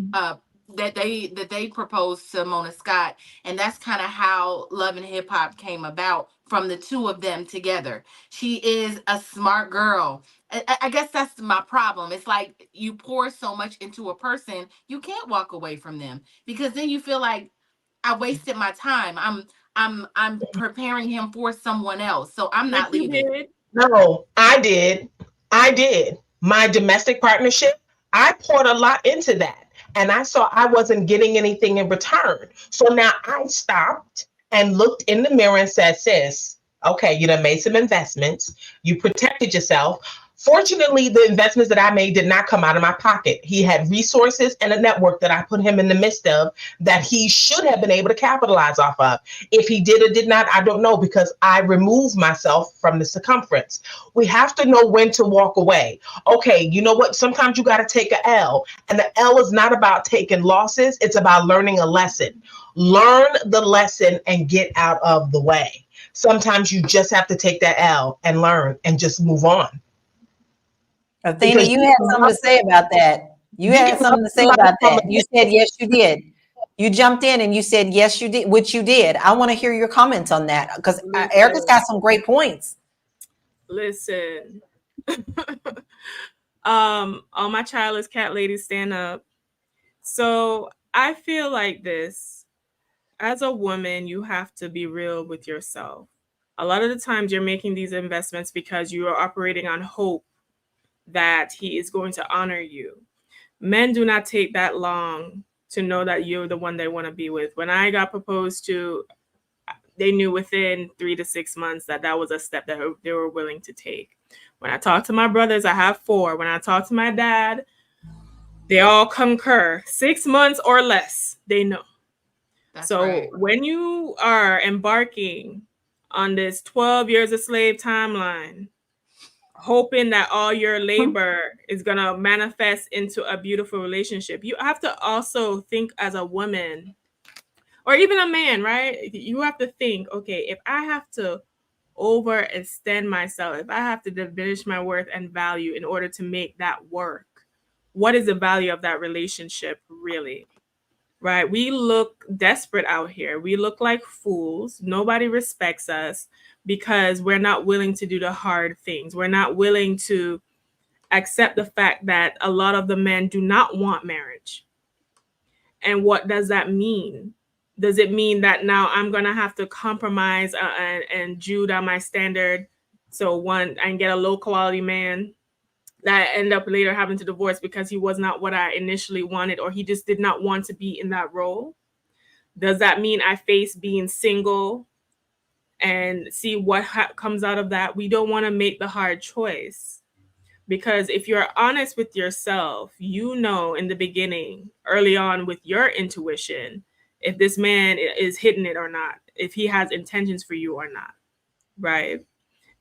proposed to Mona Scott, and that's kind of how Love and Hip Hop came about from the two of them together. She is a smart girl. I guess that's my problem. It's like you pour so much into a person, you can't walk away from them because then you feel like I wasted my time. I'm preparing him for someone else, so I'm Which not you leaving. did. No, I did. I did. My domestic partnership, I poured a lot into that. And I saw I wasn't getting anything in return. So now I stopped and looked in the mirror and said, sis, okay, you done made some investments. You protected yourself. Fortunately, the investments that I made did not come out of my pocket. He had resources and a network that I put him in the midst of that he should have been able to capitalize off of. If he did or did not, I don't know because I removed myself from the circumference. We have to know when to walk away. Okay, you know what? Sometimes you got to take an L, and the L is not about taking losses, it's about learning a lesson. Learn the lesson and get out of the way. Sometimes you just have to take that L and learn and just move on. Athena, you had something to say about that. You had something to say about that. You said yes, you did. You jumped in and you said yes, you did, which you did. I want to hear your comments on that because Erica's got some great points. Listen, all my childless cat ladies stand up. So I feel like this. As a woman, you have to be real with yourself. A lot of the times you're making these investments because you are operating on hope that he is going to honor you. Men do not take that long to know that you're the one they want to be with. When I got proposed to, they knew within 3 to 6 months that that was a step that they were willing to take. When I talk to my brothers, I have 4. When I talk to my dad, they all concur. 6 months or less, they know. That's right. When you are embarking on this 12 years a slave timeline, hoping that all your labor is going to manifest into a beautiful relationship, you have to also think as a woman or even a man, right? You have to think, okay, if I have to overextend myself, if I have to diminish my worth and value in order to make that work, what is the value of that relationship really? Right? We look desperate out here. We look like fools. Nobody respects us. because we're not willing to do the hard things. We're not willing to accept the fact that a lot of the men do not want marriage. And what does that mean? Does it mean that now I'm going to have to compromise and Jew down my standard? So one, I can get a low quality man that I end up later having to divorce because he was not what I initially wanted, or he just did not want to be in that role? Does that mean I face being single and see what comes out of that? We don't want to make the hard choice, because if you're honest with yourself, you know in the beginning, early on with your intuition, if this man is hitting it or not, if he has intentions for you or not, right?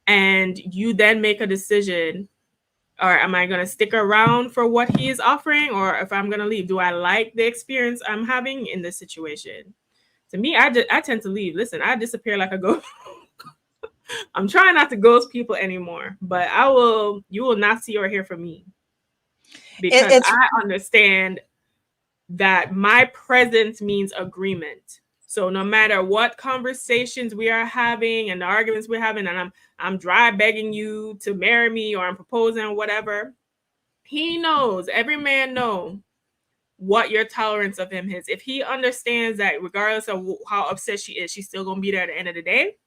And you then make a decision, or am I going to stick around for what he is offering, or if I'm going to leave? Do I like the experience I'm having in this situation? To me, I tend to leave. Listen, I disappear like a ghost. I'm trying not to ghost people anymore, but you will not see or hear from me, because I understand that my presence means agreement. So no matter what conversations we are having and the arguments we're having, and I'm dry begging you to marry me, or I'm proposing or whatever, he knows, every man knows what your tolerance of him is. If he understands that regardless of how upset she is, she's still gonna be there at the end of the day,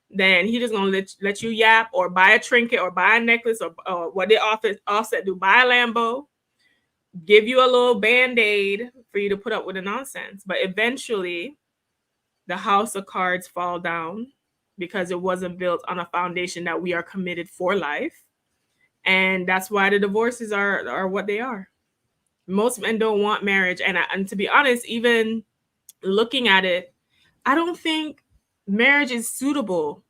then he just gonna let you yap, or buy a trinket, or buy a necklace, or what did Offset do? Buy a Lambo, give you a little Band-Aid for you to put up with the nonsense. But eventually, the house of cards fall down because it wasn't built on a foundation that we are committed for life. And that's why the divorces are what they are. Most men don't want marriage. And to be honest, even looking at it, I don't think marriage is suitable.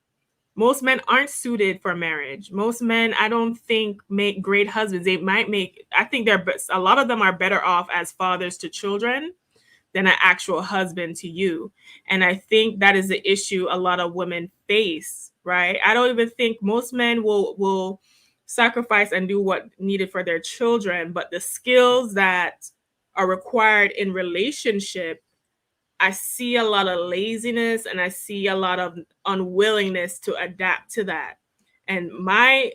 Most men aren't suited for marriage. Most men, I don't think, make great husbands. They might make, I think a lot of them are better off as fathers to children than an actual husband to you. And I think that is the issue a lot of women face, right? I don't even think most men will sacrifice and do what needed for their children, but the skills that are required in relationship, I see a lot of laziness, and I see a lot of unwillingness to adapt to that. And my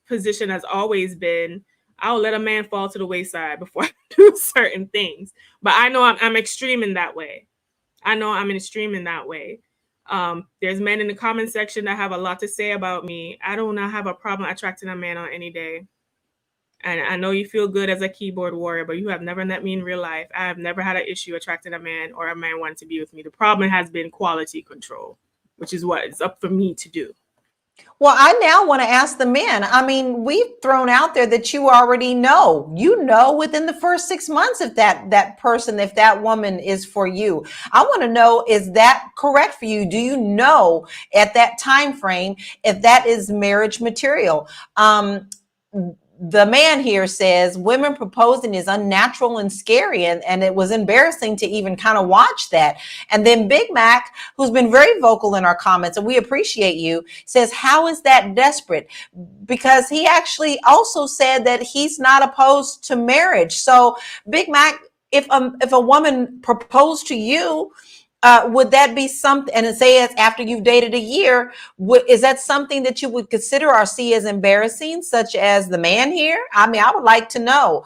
position has always been, I'll let a man fall to the wayside before I do certain things. But I know I'm extreme in that way. There's men in the comment section that have a lot to say about me. I do not have a problem attracting a man on any day. And I know you feel good as a keyboard warrior, but you have never met me in real life. I have never had an issue attracting a man, or a man wanting to be with me. The problem has been quality control, which is what it's up for me to do. Well, I now want to ask the men. I mean, we've thrown out there that you already know. You know within the first 6 months if that person, if that woman is for you. I want to know, is that correct for you? Do you know at that time frame if that is marriage material? The man here says women proposing is unnatural and scary, and it was embarrassing to even kind of watch that. And then Big Mac, who's been very vocal in our comments, and we appreciate you, says, how is that desperate? Because he actually also said that he's not opposed to marriage. So Big Mac, if a woman proposed to you, would that be something, and say it's after you've dated a year, is that something that you would consider or see as embarrassing, such as the man here? I mean, I would like to know.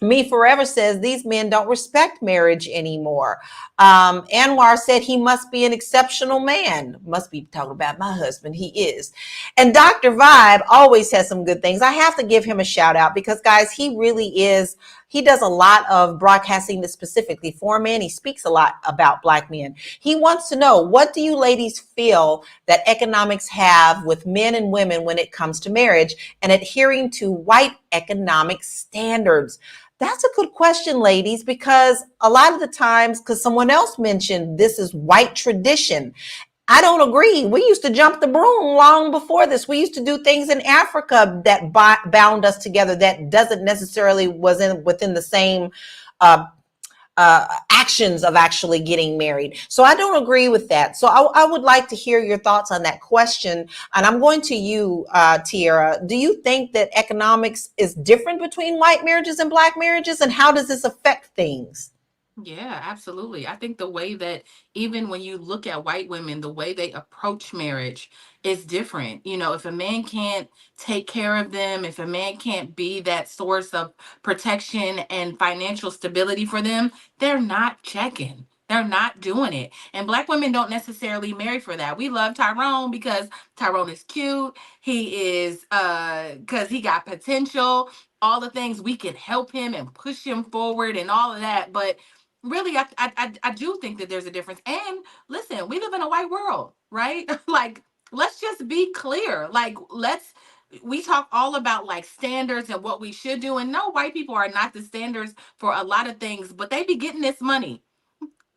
Me Forever says these men don't respect marriage anymore. Anwar said he must be an exceptional man. Must be talking about my husband. He is. And Dr. Vibe always has some good things. I have to give him a shout out because, guys, he really is. He does a lot of broadcasting specifically for men. He speaks a lot about Black men. He wants to know, what do you ladies feel that economics have with men and women when it comes to marriage and adhering to white economic standards? That's a good question, ladies, because a lot of the times, because someone else mentioned this is white tradition. I don't agree. We used to jump the broom long before this. We used to do things in Africa that bound us together that doesn't necessarily within the same actions of actually getting married. So I don't agree with that. So I would like to hear your thoughts on that question. And I'm going to you, Tiara. Do you think that economics is different between white marriages and Black marriages? And how does this affect things? Yeah, absolutely. I think the way that even when you look at white women, the way they approach marriage is different. You know, if a man can't take care of them, if a man can't be that source of protection and financial stability for them, they're not checking. They're not doing it. And black women don't necessarily marry for that. We love Tyrone because Tyrone is cute. He is because he got potential, all the things we can help him and push him forward and all of that. But really, I do think that there's a difference. And listen, we live in a white world, right? Like, let's just be clear. Like, we talk all about like standards and what we should do. And no, white people are not the standards for a lot of things, but they be getting this money.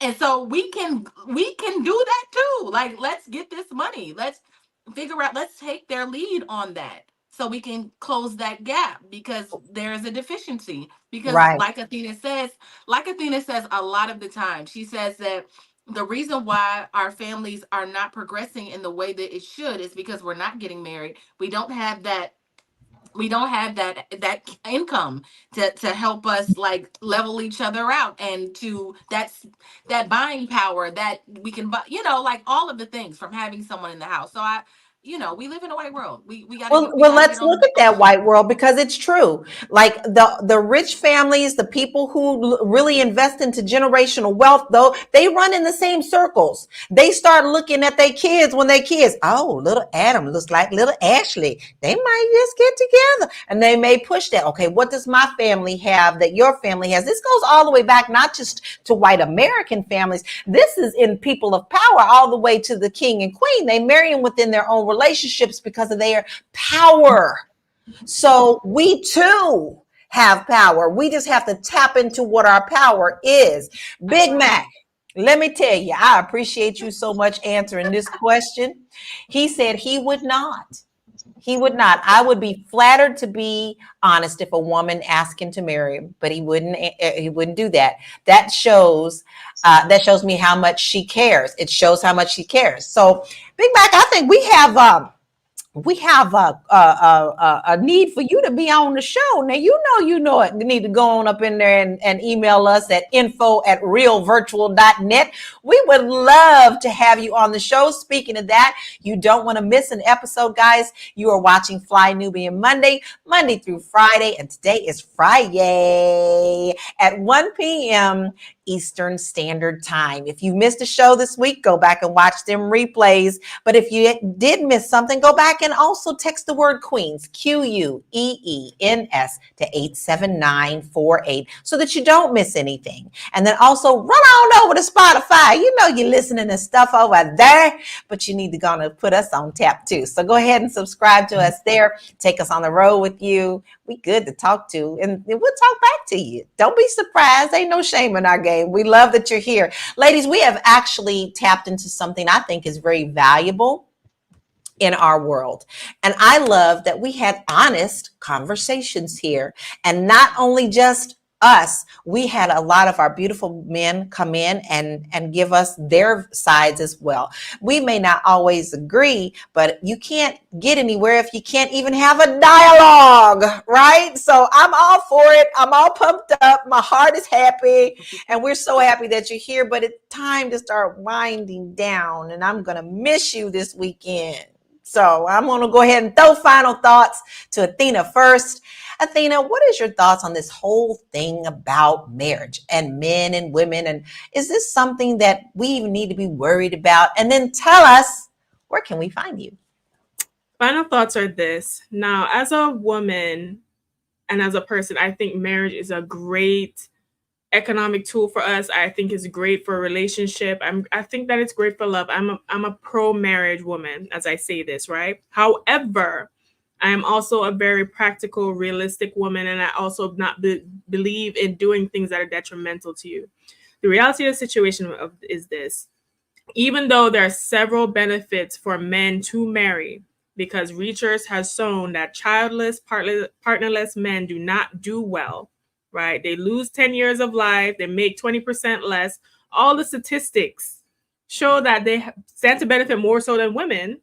And so we can do that too. Like, let's get this money. Let's take their lead on that so we can close that gap because there's a deficiency. Because Right. like Athena says a lot of the time, she says that the reason why our families are not progressing in the way that it should is because we're not getting married. We don't have that income to help us like level each other out, and to that buying power that we can buy, like all of the things from having someone in the house. So we live in a white world. We gotta Well, get we well, gotta let's get on look at the that ship. white world because it's true. Like the rich families, the people who really invest into generational wealth, though, they run in the same circles. They start looking at their kids when they kids. Oh, little Adam looks like little Ashley. They might just get together, and they may push that. Okay, what does my family have that your family has? This goes all the way back, not just to white American families. This is in people of power, all the way to the king and queen. They marry them within their own relationships because of their power. So we too have power. We just have to tap into what our power is. That's Big right. Mac, let me tell you, I appreciate you so much answering this question. He said he would not. He would not. I would be flattered to be honest if a woman asked him to marry him, but he wouldn't. He wouldn't do that. That shows me how much she cares. It shows how much she cares. So, Big Mac, I think we have a need for you to be on the show. Now, you know it. You need to go on up in there and email us at info@realvirtual.net. We would love to have you on the show. Speaking of that, you don't want to miss an episode, guys. You are watching Fly Nubian Monday through Friday, and today is Friday at 1 p.m. Eastern Standard Time. If you missed a show this week, go back and watch them replays. But if you did miss something, go back and also text the word Queens, QUEENS, to 87948 so that you don't miss anything. And then also run on over to Spotify. You know you're listening to stuff over there, but you need to go and put us on tap too. So go ahead and subscribe to us there. Take us on the road with you. We good to talk to, and we'll talk back to you. Don't be surprised. Ain't no shame in our game. We love that you're here. Ladies, we have actually tapped into something I think is very valuable in our world. And I love that we had honest conversations here, and not only just us, we had a lot of our beautiful men come in and give us their sides as well. We may not always agree, but you can't get anywhere if you can't even have a dialogue, right? So I'm all for it. I'm all pumped up. My heart is happy, and we're so happy that you're here, but it's time to start winding down, and I'm going to miss you this weekend. So I'm going to go ahead and throw final thoughts to Athena first. Athena, what is your thoughts on this whole thing about marriage and men and women? And is this something that we even need to be worried about? And then tell us, where can we find you? Final thoughts are this. Now, as a woman and as a person, I think marriage is a great economic tool for us. I think it's great for a relationship. I think that it's great for love. I'm a pro marriage woman as I say this, right? However, I am also a very practical, realistic woman, and I also not believe in doing things that are detrimental to you. The reality of the situation is this. Even though there are several benefits for men to marry, because research has shown that childless, partnerless men do not do well, right? They lose 10 years of life. They make 20% less. All the statistics show that they stand to benefit more so than women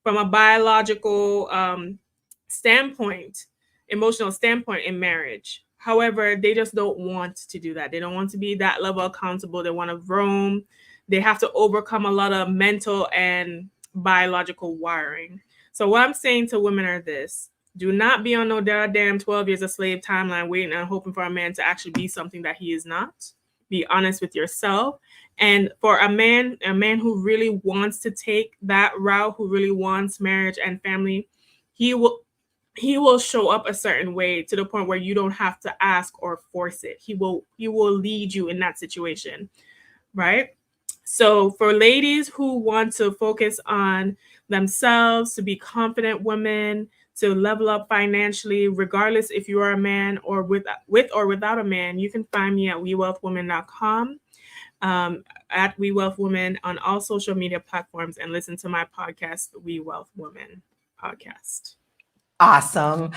from a biological standpoint, emotional standpoint in marriage. However, they just don't want to do that. They don't want to be that level accountable. They want to roam. They have to overcome a lot of mental and biological wiring. So what I'm saying to women are this: do not be on no goddamn 12 years a slave timeline waiting and hoping for a man to actually be something that he is not. Be honest with yourself. And for a man who really wants to take that route, who really wants marriage and family, he will show up a certain way to the point where you don't have to ask or force it. He will lead you in that situation, right? So for ladies who want to focus on themselves, to be confident women, to level up financially, regardless if you are a man or with or without a man, you can find me at wewealthwomen.com, at We Wealth Women on all social media platforms, and listen to my podcast, We Wealth Women podcast. Awesome.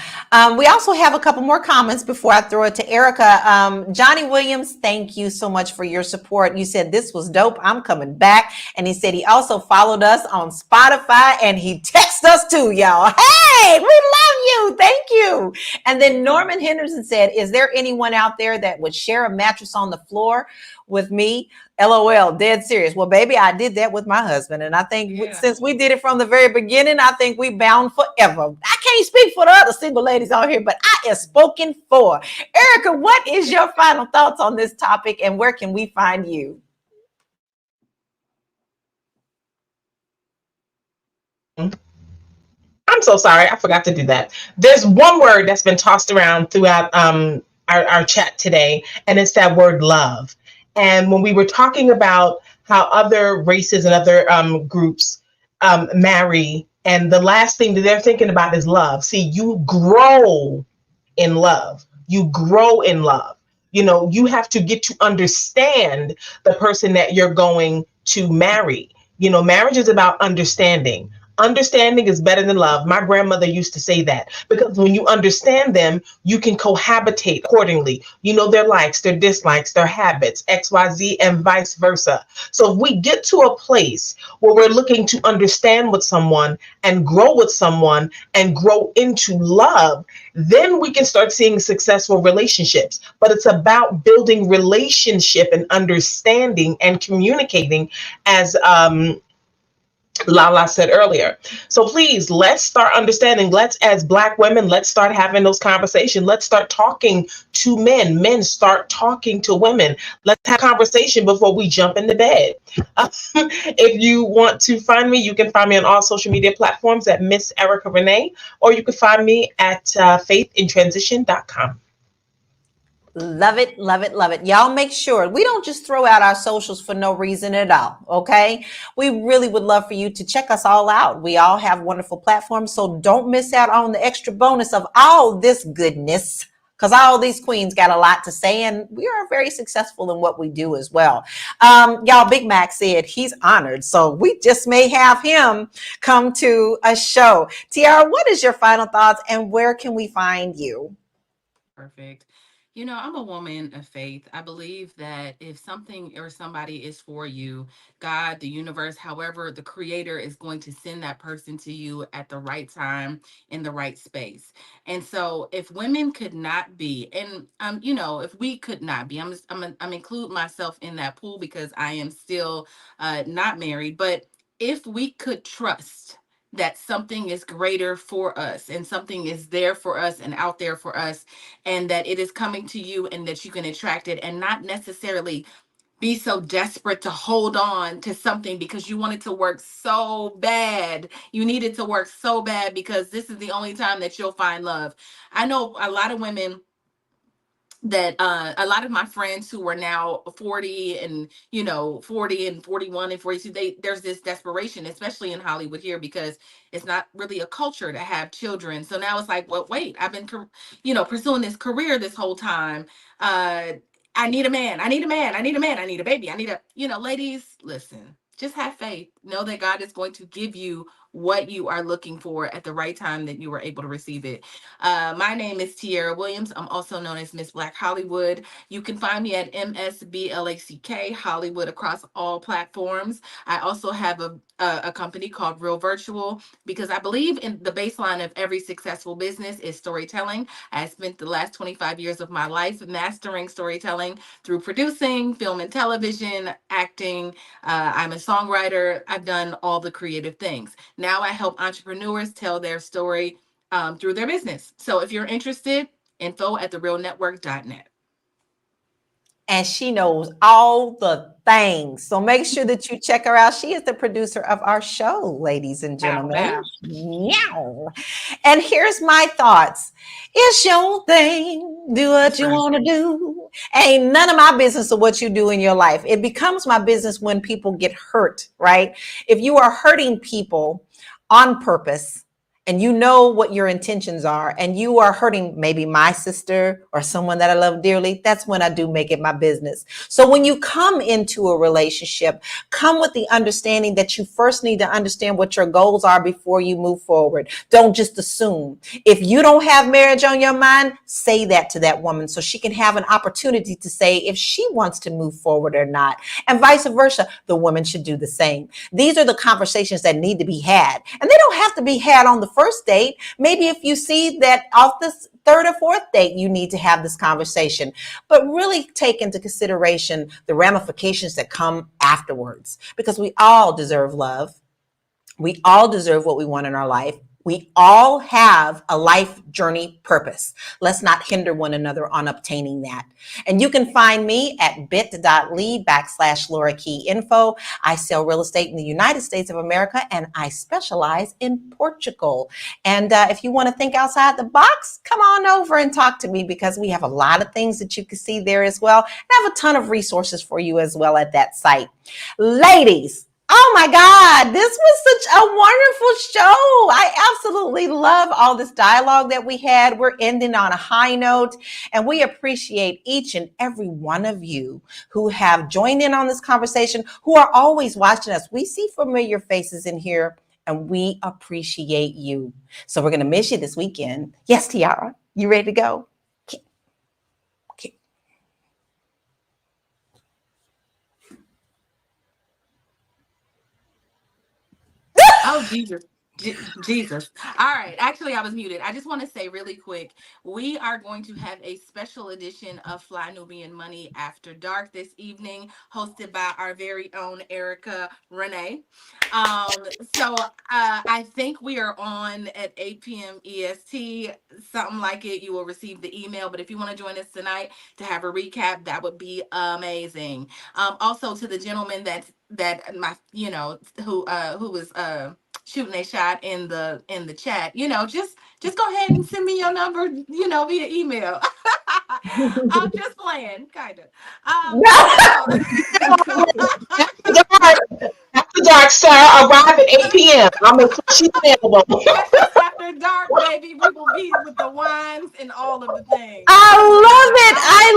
We also have a couple more comments before I throw it to Erica. Johnny Williams, thank you so much for your support. You said this was dope. I'm coming back. And he said he also followed us on Spotify and he texted us too, y'all. Hey, we love you. Thank you. And then Norman Henderson said, is there anyone out there that would share a mattress on the floor with me? LOL, dead serious. Well, baby, I did that with my husband. And I think since we did it from the very beginning, I think we bound forever. I can't speak for the other single ladies out here, but I am spoken for. Erica, what is your final thoughts on this topic and where can we find you? I'm so sorry. I forgot to do that. There's one word that's been tossed around throughout our chat today, and it's that word love. And when we were talking about how other races and other groups marry, and the last thing that they're thinking about is love. See, you grow in love. You grow in love. You know, you have to get to understand the person that you're going to marry. You know, marriage is about understanding. Understanding is better than love. My grandmother used to say that, because when you understand them, you can cohabitate accordingly. You know their likes, their dislikes, their habits, XYZ, and vice versa. So if we get to a place where we're looking to understand with someone and grow with someone and grow into love, then we can start seeing successful relationships. But it's about building relationship and understanding and communicating, as Lala said earlier. So please, let's start understanding. Let's, as Black women, let's start having those conversations. Let's start talking to men. Men, start talking to women. Let's have a conversation before we jump into bed. If you want to find me, you can find me on all social media platforms at Miss Erica Renee, or you can find me at faithintransition.com. Love it, love it, love it. Y'all make sure we don't just throw out our socials for no reason at all, okay? We really would love for you to check us all out. We all have wonderful platforms, so don't miss out on the extra bonus of all this goodness, because all these queens got a lot to say, and we are very successful in what we do as well. Y'all, Big Mac said he's honored, so we just may have him come to a show. Tiara, what is your final thoughts, and where can we find you? Perfect. You know, I'm a woman of faith. I believe that if something or somebody is for you, God, the universe, however, the creator is going to send that person to you at the right time in the right space. And so if women could not be, and you know, if we could not be, I'm include myself in that pool because I am still not married, but if we could trust that something is greater for us and something is there for us and out there for us, and that it is coming to you and that you can attract it, and not necessarily be so desperate to hold on to something because you want it to work so bad. You need it to work so bad because this is the only time that you'll find love. I know a lot of women that a lot of my friends who are now 40 and 40 and 41 and 42, there's this desperation, especially in Hollywood here, because it's not really a culture to have children. So now it's like, well, wait, I've been pursuing this career this whole time. I need a man, I need a man, I need a man, I need a baby, I need a ladies, listen, just have faith. Know that God is going to give you what you are looking for at the right time that you were able to receive it. My name is Tiara Williams. I'm also known as Miss Black Hollywood. You can find me at MSBLACK Hollywood across all platforms. I also have a company called Real Virtual, because I believe in the baseline of every successful business is storytelling. I spent the last 25 years of my life mastering storytelling through producing, film and television, acting. I'm a songwriter. I've done all the creative things. Now I help entrepreneurs tell their story through their business. So if you're interested, info@therealnetwork.net. And she knows all the things. So make sure that you check her out. She is the producer of our show, ladies and gentlemen. Meow. And here's my thoughts. It's your thing. Do what you want to do. Ain't none of my business of what you do in your life. It becomes my business when people get hurt, right? If you are hurting people on purpose, and you know what your intentions are, and you are hurting maybe my sister or someone that I love dearly, that's when I do make it my business. So when you come into a relationship, come with the understanding that you first need to understand what your goals are before you move forward. Don't just assume. If you don't have marriage on your mind, say that to that woman so she can have an opportunity to say if she wants to move forward or not. And vice versa, the woman should do the same. These are the conversations that need to be had. And they don't have to be had on the first date. Maybe if you see that off this third or fourth date, you need to have this conversation, but really take into consideration the ramifications that come afterwards, because we all deserve love. We all deserve what we want in our life. We all have a life journey purpose. Let's not hinder one another on obtaining that. And you can find me at bit.ly/Laura Key Info. I sell real estate in the United States of America, and I specialize in Portugal. And if you want to think outside the box, come on over and talk to me, because we have a lot of things that you can see there as well. I have a ton of resources for you as well at that site. Ladies, oh my God, this was such a wonderful show. I absolutely love all this dialogue that we had. We're ending on a high note, and we appreciate each and every one of you who have joined in on this conversation, who are always watching us. We see familiar faces in here, and we appreciate you. So we're going to miss you this weekend. Yes, Tiara, you ready to go? Okay. Oh, Jesus. Jesus. All right. Actually, I was muted. I just want to say really quick, we are going to have a special edition of Fly Nubian Money After Dark this evening, hosted by our very own Erica Renee. So I think we are on at 8 p.m. EST, something like it. You will receive the email. But if you want to join us tonight to have a recap, that would be amazing. Also, to the gentleman that my who was shooting a shot in the chat, just go ahead and send me your number, via email. I'm just playing, kind of. After dark, sir. Arrive at 8 p.m. I'm going to put you available. Catch us after dark, baby. We will be with the wines and all of the things. I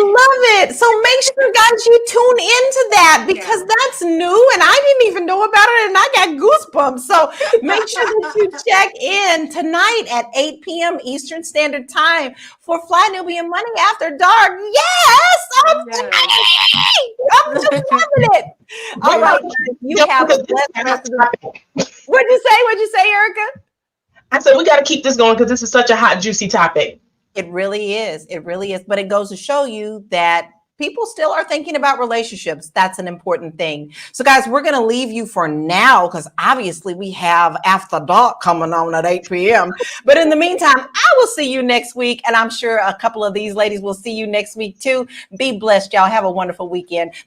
love it. So make sure, guys, you tune into that, because that's new and I didn't even know about it, and I got goosebumps. So make sure that you check in tonight at 8 p.m. Eastern Standard Time for Fly Nubian Money After Dark. Yes, I'm just loving it. All right, you have a blessed rest of the week. What'd you say, Erica? I said we got to keep this going because this is such a hot, juicy topic. It really is. It really is. But it goes to show you that people still are thinking about relationships. That's an important thing. So guys, we're going to leave you for now, because obviously we have After Dark coming on at 8 p.m. But in the meantime, I will see you next week. And I'm sure a couple of these ladies will see you next week too. Be blessed, y'all. Have a wonderful weekend.